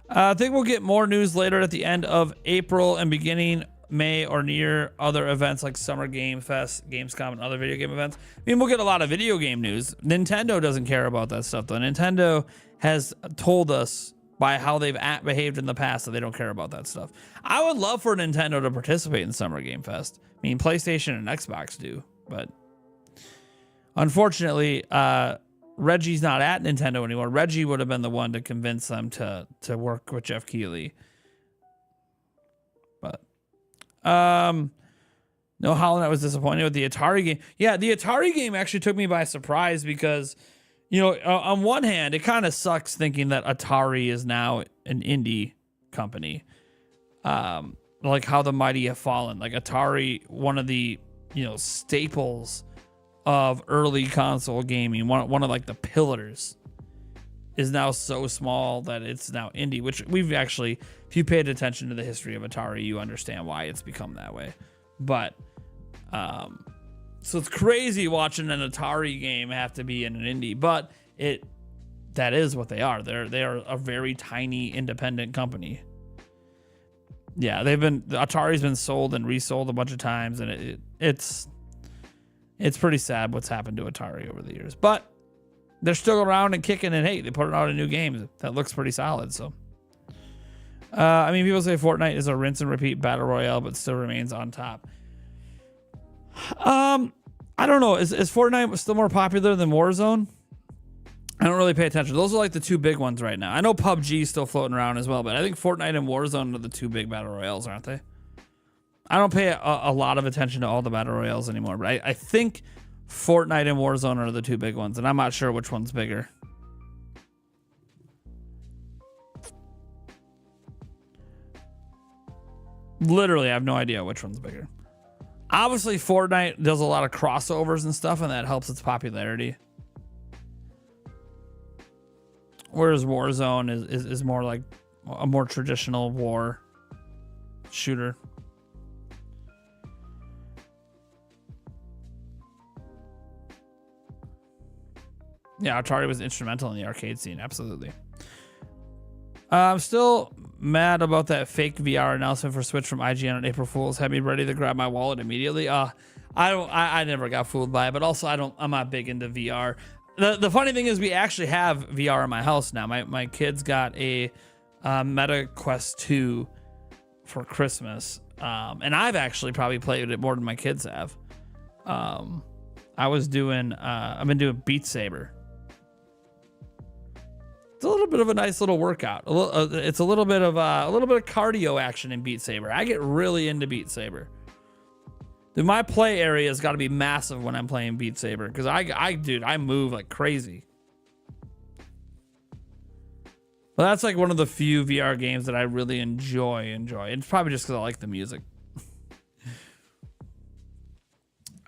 I think we'll get more news later at the end of April and beginning May, or near other events like Summer Game Fest, Gamescom, and other video game events. I mean, we'll get a lot of video game news. Nintendo doesn't care about that stuff, though. Nintendo has told us by how they've behaved in the past that they don't care about that stuff. I would love for Nintendo to participate in Summer Game Fest. I mean, PlayStation and Xbox do, but unfortunately, Reggie's not at Nintendo anymore. Reggie would have been the one to convince them to work with Jeff Keighley. But no, Holland, I was disappointed with the Atari game. Yeah, the Atari game actually took me by surprise because, you know, on one hand, it kind of sucks thinking that Atari is now an indie company. Like how the mighty have fallen. Like Atari, one of the, you know, staples of early console gaming, one of like the pillars, is now so small that it's now indie, which we've actually, if you paid attention to the history of Atari, you understand why it's become that way. But so it's crazy watching an Atari game have to be in an indie, but that is what they are. They are a very tiny independent company. Yeah, Atari's been sold and resold a bunch of times, and it's pretty sad what's happened to Atari over the years. But they're still around and kicking, and hey, they put out a new game that looks pretty solid. So, I mean, people say Fortnite is a rinse and repeat battle royale, but still remains on top. I don't know. Is Fortnite still more popular than Warzone? I don't really pay attention. Those are like the two big ones right now. I know PUBG is still floating around as well, but I think Fortnite and Warzone are the two big battle royales, aren't they? I don't pay a lot of attention to all the battle royales anymore, but I think Fortnite and Warzone are the two big ones, and I'm not sure which one's bigger. Literally, I have no idea which one's bigger. Obviously, Fortnite does a lot of crossovers and stuff, and that helps its popularity. Whereas Warzone is more like a more traditional war shooter. Yeah, Atari was instrumental in the arcade scene, absolutely. I'm still mad about that fake VR announcement for Switch from IGN on April Fool's. Had me ready to grab my wallet immediately. I never got fooled by it, but also I'm not big into VR. The funny thing is we actually have VR in my house now. My kids got a Meta Quest 2 for Christmas, and I've actually probably played it more than my kids have. I've been doing Beat Saber. It's a little bit of a nice little workout. It's a little bit of cardio action in Beat Saber. I get really into Beat Saber. Dude, my play area has got to be massive when I'm playing Beat Saber because I move like crazy. Well, that's like one of the few VR games that I really enjoy. It's probably just because I like the music.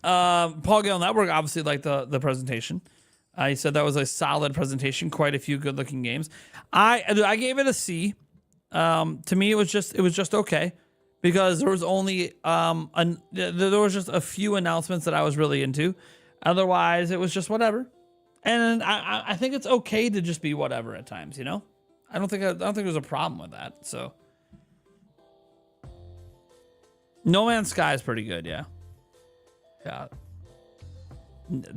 Paul Gale Network obviously liked the presentation. He said that was a solid presentation, quite a few good-looking games. I gave it a C. To me, it was just okay because there was only there was just a few announcements that I was really into. Otherwise, it was just whatever. And I think it's okay to just be whatever at times, you know. I don't think there's a problem with that. So, No Man's Sky is pretty good, yeah.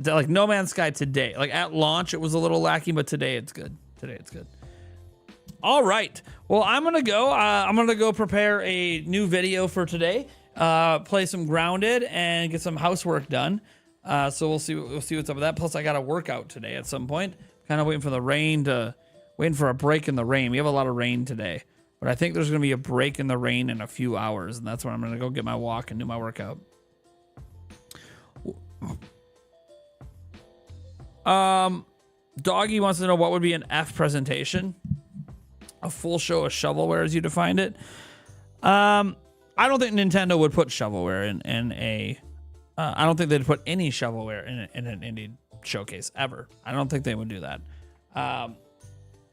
Like No Man's Sky today, like at launch, it was a little lacking, but today it's good. All right. Well, I'm gonna go prepare a new video for today. Play some Grounded and get some housework done. So we'll see what's up with that. Plus, I got a workout today at some point. Kind of waiting for a break in the rain. We have a lot of rain today, but I think there's gonna be a break in the rain in a few hours, and that's when I'm gonna go get my walk and do my workout. Doggy wants to know what would be an F presentation. A full show of shovelware as you defined it. I don't think Nintendo would put shovelware in a. I don't think they'd put any shovelware in an indie showcase ever. I don't think they would do that.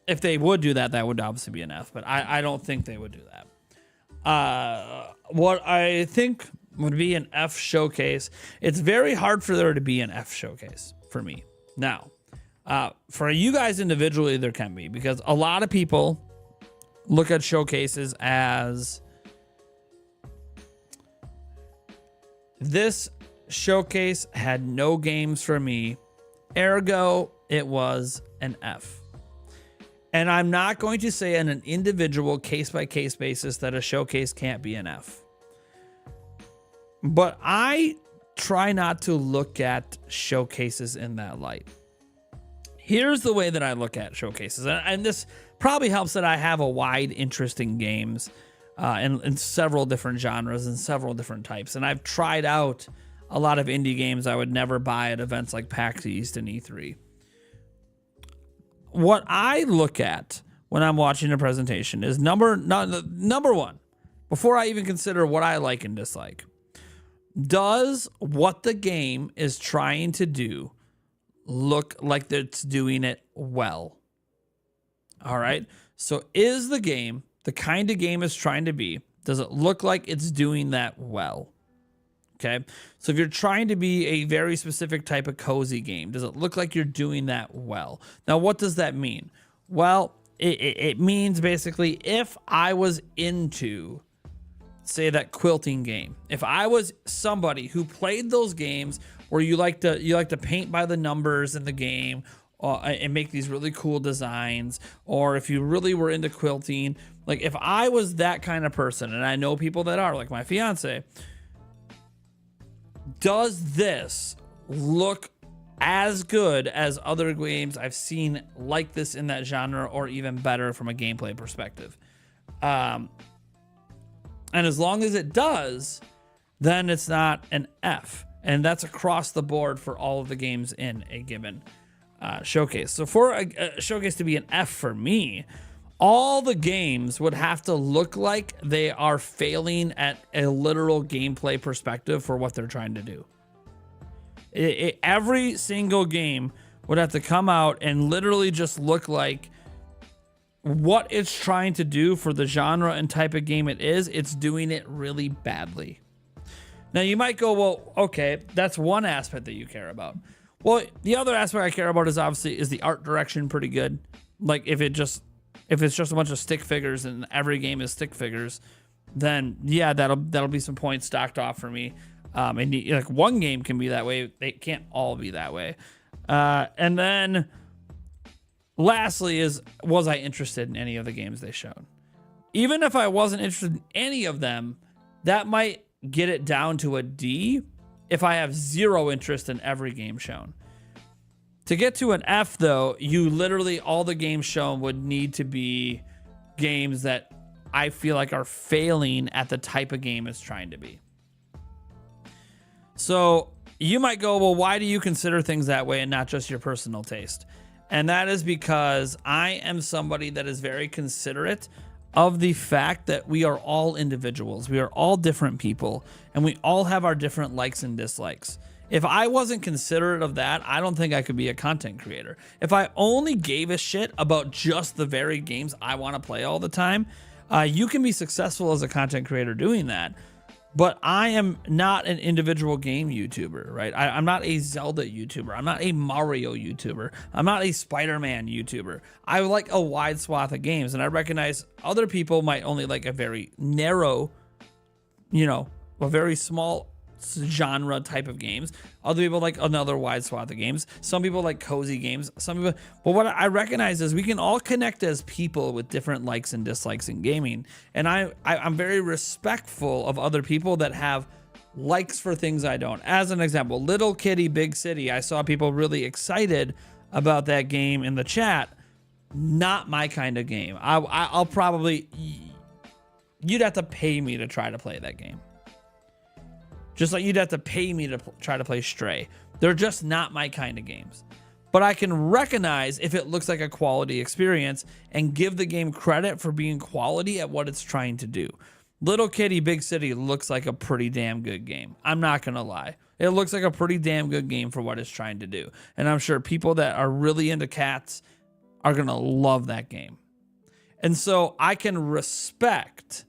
If they would do that, that would obviously be an F. But I don't think they would do that. What I think would be an F showcase. It's very hard for there to be an F showcase for me. Now, for you guys individually, there can be, because a lot of people look at showcases as this showcase had no games for me, ergo it was an F. And I'm not going to say on an individual case-by-case basis that a showcase can't be an F. But I try not to look at showcases in that light. Here's the way that I look at showcases, and this probably helps that I have a wide interest in games in several different genres and several different types. And I've tried out a lot of indie games I would never buy at events like PAX East and E3. What I look at when I'm watching a presentation is number one, before I even consider what I like and dislike. Does what the game is trying to do look like it's doing it well? All right. So is the game the kind of game it's trying to be? Does it look like it's doing that well? Okay. So if you're trying to be a very specific type of cozy game, does it look like you're doing that well? Now, what does that mean? Well, it means basically if I was into, say, that quilting game, if I was somebody who played those games where you like to paint by the numbers in the game and make these really cool designs, or if you really were into quilting, like if I was that kind of person, and I know people that are, like my fiance, does this look as good as other games I've seen like this in that genre, or even better from a gameplay perspective? And as long as it does, then it's not an F. And that's across the board for all of the games in a given showcase. So for a showcase to be an F for me, all the games would have to look like they are failing at a literal gameplay perspective for what they're trying to do. Every single game would have to come out and literally just look like what it's trying to do for the genre and type of game it is. It's doing it really badly. Now you might go, well, okay, that's one aspect that you care about. Well, the other aspect I care about is obviously, is the art direction pretty good? Like if it's just a bunch of stick figures and every game is stick figures, then yeah, that'll be some points stocked off for me. And like one game can be that way, they can't all be that way. And then lastly was I interested in any of the games they showed? Even if I wasn't interested in any of them, that might get it down to a D if I have zero interest in every game shown. To get to an F, though, you literally, all the games shown would need to be games that I feel like are failing at the type of game it's trying to be. So you might go, well, why do you consider things that way and not just your personal taste? And that is because I am somebody that is very considerate of the fact that we are all individuals. We are all different people, and we all have our different likes and dislikes. If I wasn't considerate of that, I don't think I could be a content creator. If I only gave a shit about just the very games I want to play all the time, you can be successful as a content creator doing that. But I am not an individual game YouTuber, right? I'm not a Zelda YouTuber. I'm not a Mario YouTuber. I'm not a Spider-Man YouTuber. I like a wide swath of games, and I recognize other people might only like a very narrow, a very small genre type of games. Other people like another wide swath of games. Some people like cozy games. Some people, but what I recognize is we can all connect as people with different likes and dislikes in gaming. And I'm very respectful of other people that have likes for things I don't. As an example, Little Kitty Big City, I saw people really excited about that game in the chat. Not my kind of game. I'll probably, you'd have to pay me to try to play that game. Just like you'd have to pay me to try to play Stray. They're just not my kind of games. But I can recognize if it looks like a quality experience and give the game credit for being quality at what it's trying to do. Little Kitty Big City looks like a pretty damn good game. I'm not going to lie. It looks like a pretty damn good game for what it's trying to do. And I'm sure people that are really into cats are going to love that game. And so I can respect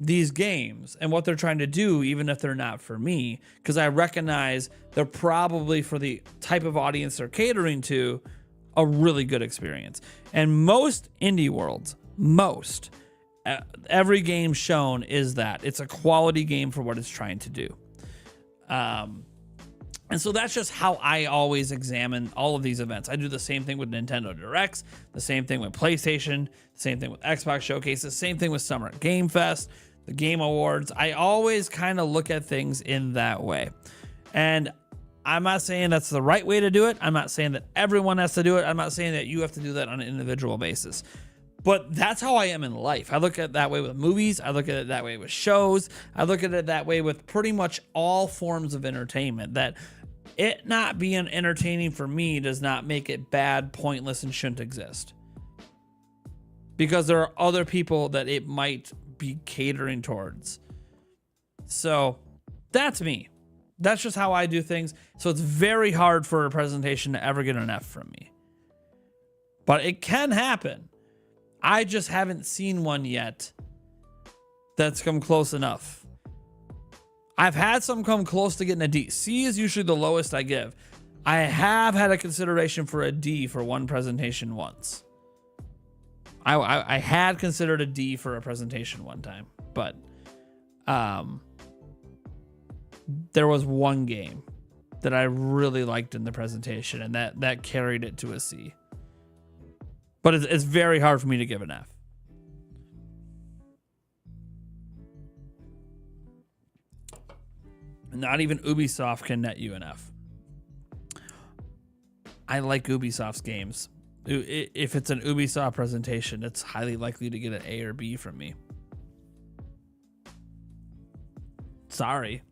these games and what they're trying to do, even if they're not for me, because I recognize they're probably, for the type of audience they're catering to, a really good experience. And most indie worlds, every game shown is that it's a quality game for what it's trying to do. And so that's just how I always examine all of these events. I do the same thing with Nintendo Directs, the same thing with PlayStation, the same thing with Xbox Showcases, same thing with Summer Game Fest, the Game Awards. I always kind of look at things in that way. And I'm not saying that's the right way to do it. I'm not saying that everyone has to do it. I'm not saying that you have to do that on an individual basis. But that's how I am in life. I look at it that way with movies. I look at it that way with shows. I look at it that way with pretty much all forms of entertainment. That it not being entertaining for me does not make it bad, pointless, and shouldn't exist. Because there are other people that it might be catering towards. So that's me. That's just how I do things. So it's very hard for a presentation to ever get an F from me. But it can happen. I just haven't seen one yet that's come close enough. I've had some come close to getting a D. C is usually the lowest I give. I have had a consideration for a D for one presentation once. I had considered a D for a presentation one time, but there was one game that I really liked in the presentation, and that carried it to a C. But it's very hard for me to give an F. Not even Ubisoft can net you an F. I like Ubisoft's games. If it's an Ubisoft presentation, it's highly likely to get an A or B from me. Sorry.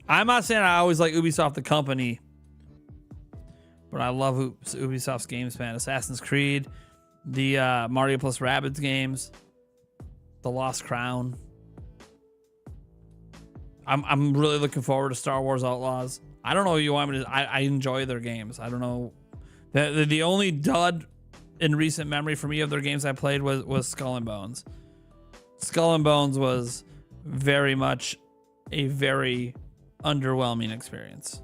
I'm not saying I always like Ubisoft the company, but I love Ubisoft's games, man. Assassin's Creed, the Mario plus Rabbids games, The Lost Crown. I'm really looking forward to Star Wars Outlaws. I don't know what you want me to. I enjoy their games. I don't know. The only dud in recent memory for me of their games I played was Skull and Bones. Skull and Bones was very much a very underwhelming experience.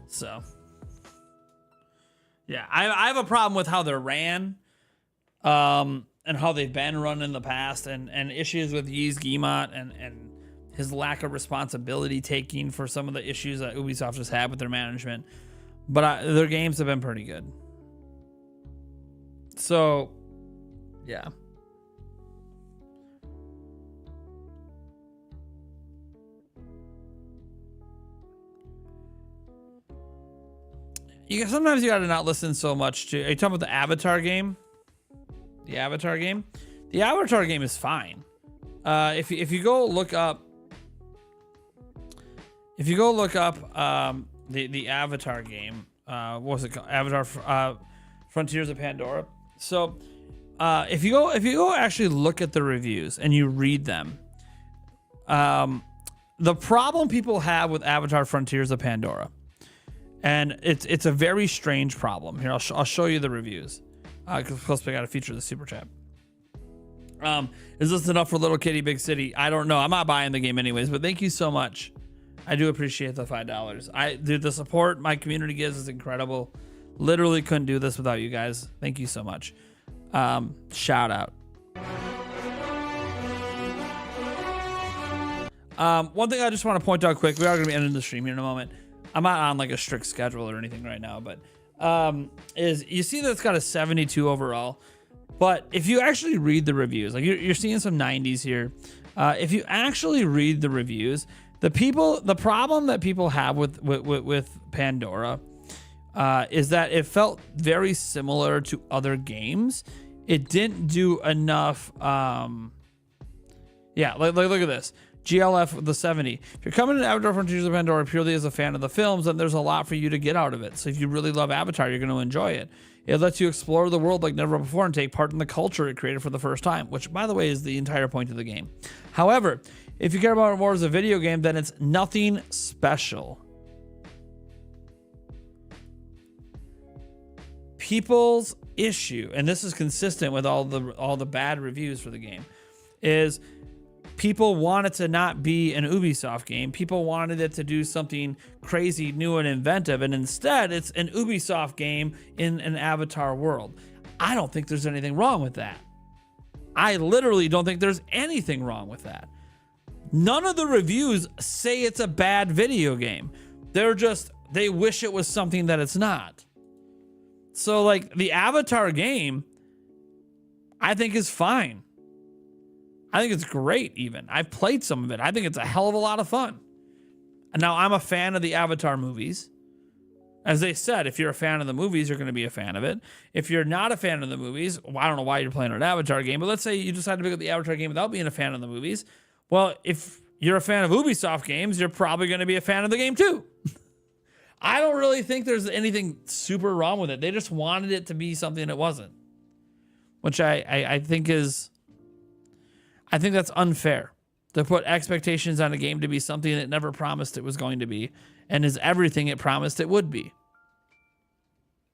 So, yeah, I have a problem with how they're ran, and how they've been run in the past, and issues with Yves Guillemot and his lack of responsibility taking for some of the issues that Ubisoft has had with their management. But their games have been pretty good. So, yeah. sometimes you got to not listen so much to. Are you talking about the Avatar game? The Avatar game? The Avatar game is fine. If you go look up, the Avatar game, what was it called? Avatar Frontiers of Pandora. So if you go actually look at the reviews and you read them, the problem people have with Avatar Frontiers of Pandora, and it's a very strange problem. Here, I'll show you the reviews. Plus, we got to feature the super chat. Is this enough for Little Kitty Big City? I don't know. I'm not buying the game anyways, but thank you so much. I do appreciate the $5. Dude, the support my community gives is incredible. Literally couldn't do this without you guys. Thank you so much. Shout out. One thing I just want to point out quick, we are going to be ending the stream here in a moment. I'm not on like a strict schedule or anything right now, but is you see that it's got a 72 overall. But if you actually read the reviews, like you're seeing some 90s here. If you actually read the reviews, the problem that people have with Pandora is that it felt very similar to other games. It didn't do enough. Yeah, like look at this. GLF with the 70. If you're coming to Avatar Frontiers of Pandora purely as a fan of the films, then there's a lot for you to get out of it. So if you really love Avatar, you're going to enjoy it. It lets you explore the world like never before and take part in the culture it created for the first time, which, by the way, is the entire point of the game. However, if you care about it more as a video game, then it's nothing special. People's issue, and this is consistent with all the bad reviews for the game, is people want it to not be an Ubisoft game. People wanted it to do something crazy, new, and inventive, and instead it's an Ubisoft game in an Avatar world. I don't think there's anything wrong with that. I literally don't think there's anything wrong with that. None of the reviews say it's a bad video game. They wish it was something that it's not. So like the Avatar game, I think is fine. I think it's great even. I've played some of it. I think it's a hell of a lot of fun. And now I'm a fan of the Avatar movies. As they said, if you're a fan of the movies, you're going to be a fan of it. If you're not a fan of the movies, well, I don't know why you're playing an Avatar game, but let's say you decide to pick up the Avatar game without being a fan of the movies. Well, if you're a fan of Ubisoft games, you're probably going to be a fan of the game too. I don't really think there's anything super wrong with it. They just wanted it to be something it wasn't, which I think that's unfair, to put expectations on a game to be something it never promised it was going to be and is everything it promised it would be.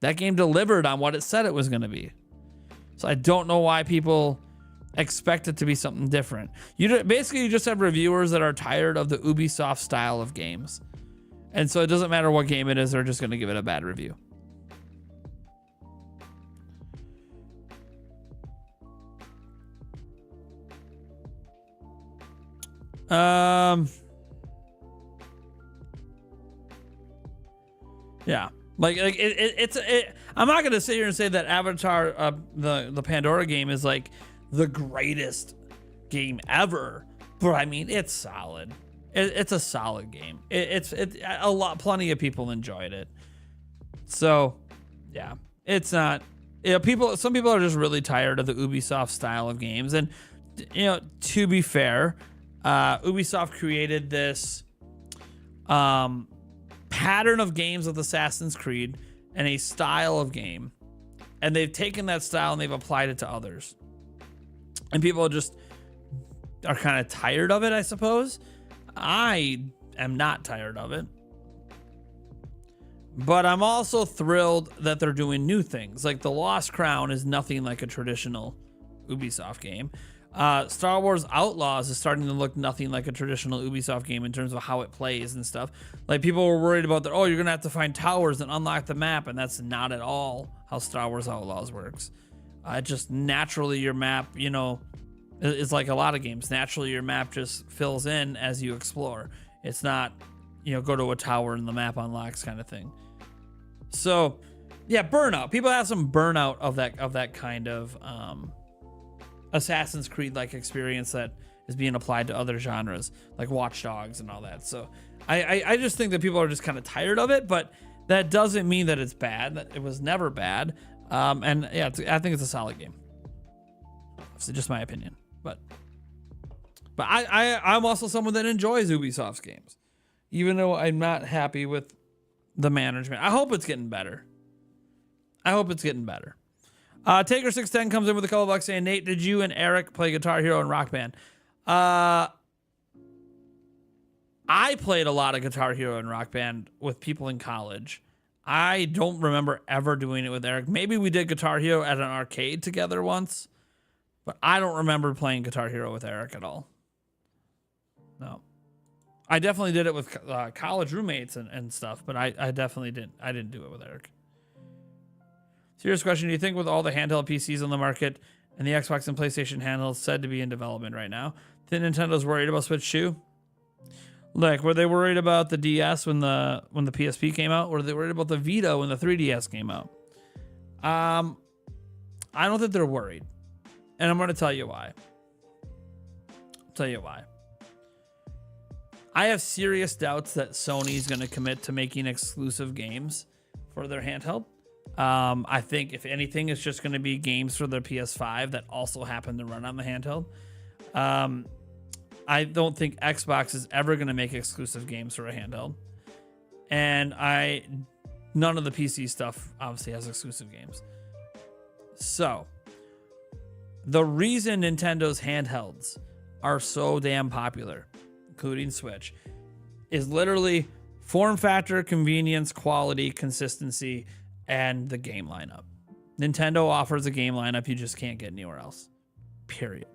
That game delivered on what it said it was going to be. So I don't know why people expect it to be something different. You just have reviewers that are tired of the Ubisoft style of games. And so it doesn't matter what game it is, they're just going to give it a bad review. Yeah, like I'm not gonna sit here and say that Avatar, the Pandora game, is like the greatest game ever, but I mean it's solid. It's a solid game. Plenty of people enjoyed it. So, yeah, it's not. Some people are just really tired of the Ubisoft style of games, and to be fair, Ubisoft created this pattern of games with Assassin's Creed and a style of game, and they've taken that style and they've applied it to others, and people just are kind of tired of it, I suppose. I am not tired of it, but I'm also thrilled that they're doing new things. Like the Lost Crown is nothing like a traditional Ubisoft game. Star Wars Outlaws is starting to look nothing like a traditional Ubisoft game in terms of how it plays and stuff. Like people were worried about that. Oh, you're gonna have to find towers and unlock the map, and that's not at all how Star Wars Outlaws works. Just naturally your map, it's like a lot of games. Naturally your map just fills in as you explore. It's not, go to a tower and the map unlocks kind of thing. So, yeah, Burnout. People have some Burnout of that kind of Assassin's Creed like experience that is being applied to other genres like Watch Dogs and all that. So I just think that people are just kind of tired of it, but That doesn't mean that it's bad. It was never bad. And yeah, I think it's a solid game. It's just my opinion. But I'm also someone that enjoys Ubisoft's games, even though I'm not happy with the management. I hope it's getting better. Taker610 comes in with a couple bucks saying, Nate, did you and Eric play Guitar Hero and Rock Band? I played a lot of Guitar Hero and Rock Band with people in college. I don't remember ever doing it with Eric. Maybe we did Guitar Hero at an arcade together once, but I don't remember playing Guitar Hero with Eric at all. No. I definitely did it with college roommates and stuff, but I definitely didn't. I didn't do it with Eric. Serious question. Do you think with all the handheld PCs on the market and the Xbox and PlayStation handhelds said to be in development right now, that Nintendo's worried about Switch 2? Like, were they worried about the DS when the PSP came out? Or were they worried about the Vita when the 3DS came out? I don't think they're worried. And I'm going to tell you why. I have serious doubts that Sony's going to commit to making exclusive games for their handheld. I think if anything, it's just going to be games for their PS5 that also happen to run on the handheld. I don't think Xbox is ever going to make exclusive games for a handheld. And none of the PC stuff obviously has exclusive games. So the reason Nintendo's handhelds are so damn popular, including Switch, is literally form factor, convenience, quality, consistency, and the game lineup. Nintendo offers a game lineup you just can't get anywhere else. Period.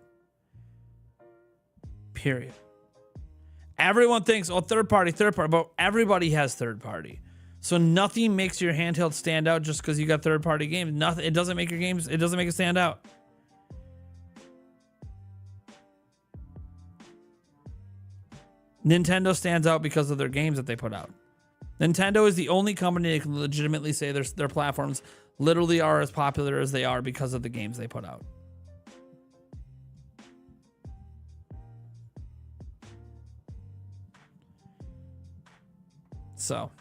Everyone thinks, oh, third party, but everybody has third party. So nothing makes your handheld stand out just because you got third party games. Nothing. It doesn't make your games. It doesn't make it stand out. Nintendo stands out because of their games that they put out. Nintendo is the only company that can legitimately say their platforms literally are as popular as they are because of the games they put out. So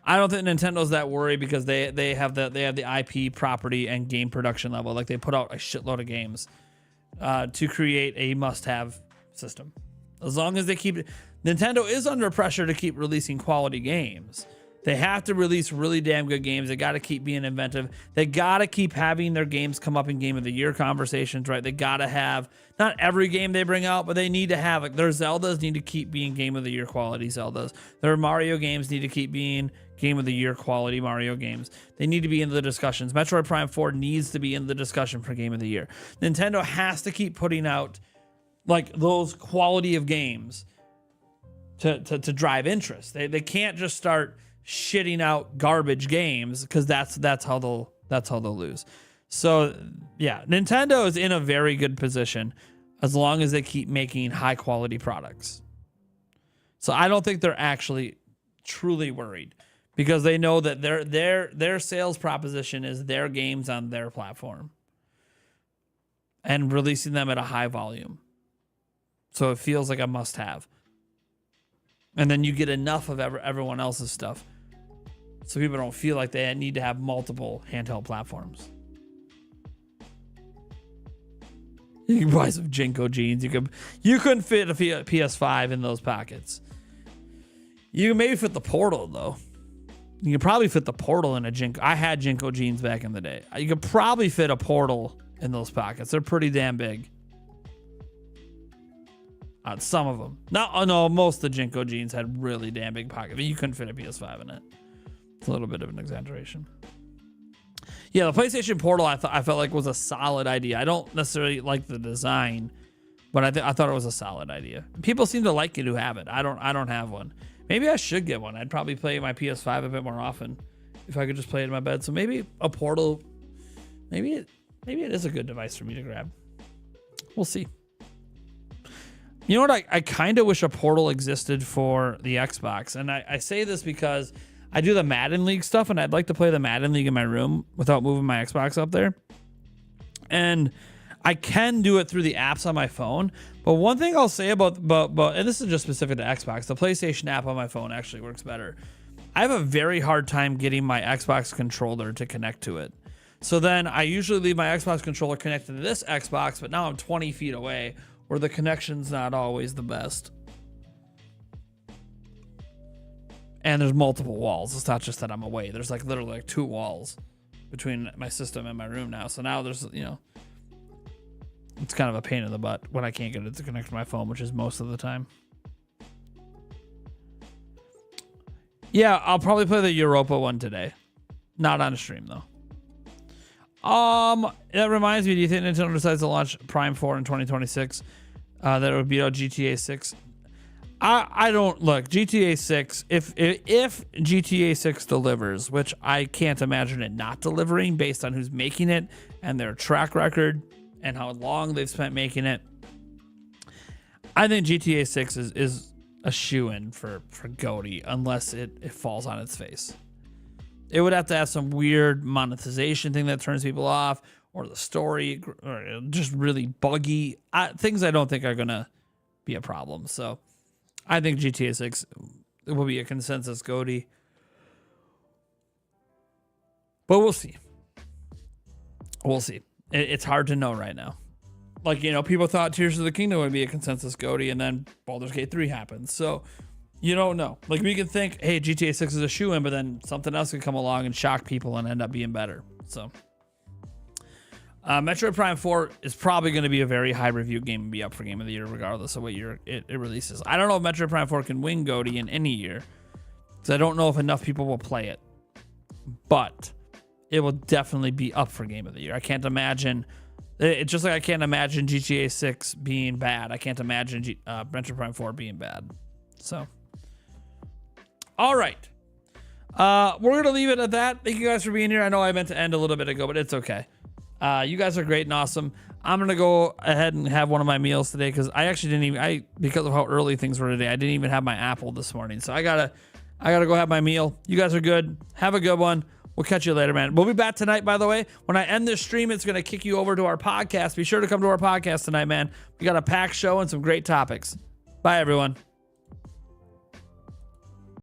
I don't think Nintendo's that worried because they have the IP property and game production level. Like, they put out a shitload of games to create a must-have system. As long as they keep Nintendo is under pressure to keep releasing quality games. They have to release really damn good games. They got to keep being inventive. They got to keep having their games come up in Game of the Year conversations, right? They got to have, not every game they bring out, but they need to have, like, their Zeldas need to keep being Game of the Year quality Zeldas. Their Mario games need to keep being Game of the Year quality Mario games. They need to be in the discussions. Metroid Prime 4 needs to be in the discussion for Game of the Year. Nintendo has to keep putting out, like, those quality of games to drive interest. They can't just start shitting out garbage games, because that's how they'll lose. So yeah, Nintendo is in a very good position as long as they keep making high quality products. So I don't think they're actually truly worried, because they know that their sales proposition is their games on their platform and releasing them at a high volume. So it feels like a must have. And then you get enough of everyone else's stuff, so people don't feel like they need to have multiple handheld platforms. You can buy some Jinko jeans. You couldn't fit a PS5 in those pockets. You can maybe fit the Portal, though. You could probably fit the Portal in a Jinko. I had Jinko jeans back in the day. You could probably fit a Portal in those pockets. They're pretty damn big. Some of them. No, most of the Jinko jeans had really damn big pockets. You couldn't fit a PS5 in it. It's a little bit of an exaggeration. Yeah, the PlayStation Portal I felt like was a solid idea. I don't necessarily like the design, but I thought it was a solid idea. People seem to like it who have it. I don't have one. Maybe I should get one. I'd probably play my PS5 a bit more often if I could just play it in my bed. So maybe a Portal, maybe it is a good device for me to grab. We'll see. You know what? I kind of wish a Portal existed for the Xbox. And I say this because I do the Madden League stuff, and I'd like to play the Madden League in my room without moving my Xbox up there. And I can do it through the apps on my phone. But one thing I'll say about and this is just specific to Xbox, the PlayStation app on my phone actually works better. I have a very hard time getting my Xbox controller to connect to it. So then I usually leave my Xbox controller connected to this Xbox, but now I'm 20 feet away where the connection's not always the best. And there's multiple walls. It's not just that I'm away. There's like literally like 2 walls between my system and my room now. So now there's, you know, it's kind of a pain in the butt when I can't get it to connect to my phone, which is most of the time. Yeah, I'll probably play the Europa one today. Not on stream though. That reminds me, do you think Nintendo decides to launch Prime 4 in 2026? That it would beat out GTA 6? I don't look GTA 6. If GTA 6 delivers, which I can't imagine it not delivering based on who's making it and their track record and how long they've spent making it, I think GTA 6 is a shoo-in for GOTY unless it falls on its face. It would have to have some weird monetization thing that turns people off, or the story, or just really buggy things. I don't think are gonna be a problem. So I think GTA 6 will be a consensus GOTY. But we'll see. We'll see. It's hard to know right now. Like, you know, people thought Tears of the Kingdom would be a consensus GOTY, and then Baldur's Gate 3 happens. So you don't know. Like, we can think, hey, GTA 6 is a shoo-in, but then something else could come along and shock people and end up being better. So Metroid Prime 4 is probably going to be a very high review game and be up for Game of the Year regardless of what year it releases. I don't know if Metroid Prime 4 can win GOTY in any year, because I don't know if enough people will play it. But it will definitely be up for Game of the Year. I can't imagine... It's just like I can't imagine GTA 6 being bad. I can't imagine Metroid Prime 4 being bad. So... all right. We're going to leave it at that. Thank you guys for being here. I know I meant to end a little bit ago, but it's okay. You guys are great and awesome. I'm going to go ahead and have one of my meals today because I actually didn't even, because of how early things were today, I didn't even have my apple this morning. So I gotta go have my meal. You guys are good. Have a good one. We'll catch you later, man. We'll be back tonight, by the way. When I end this stream, it's going to kick you over to our podcast. Be sure to come to our podcast tonight, man. We got a packed show and some great topics. Bye, everyone.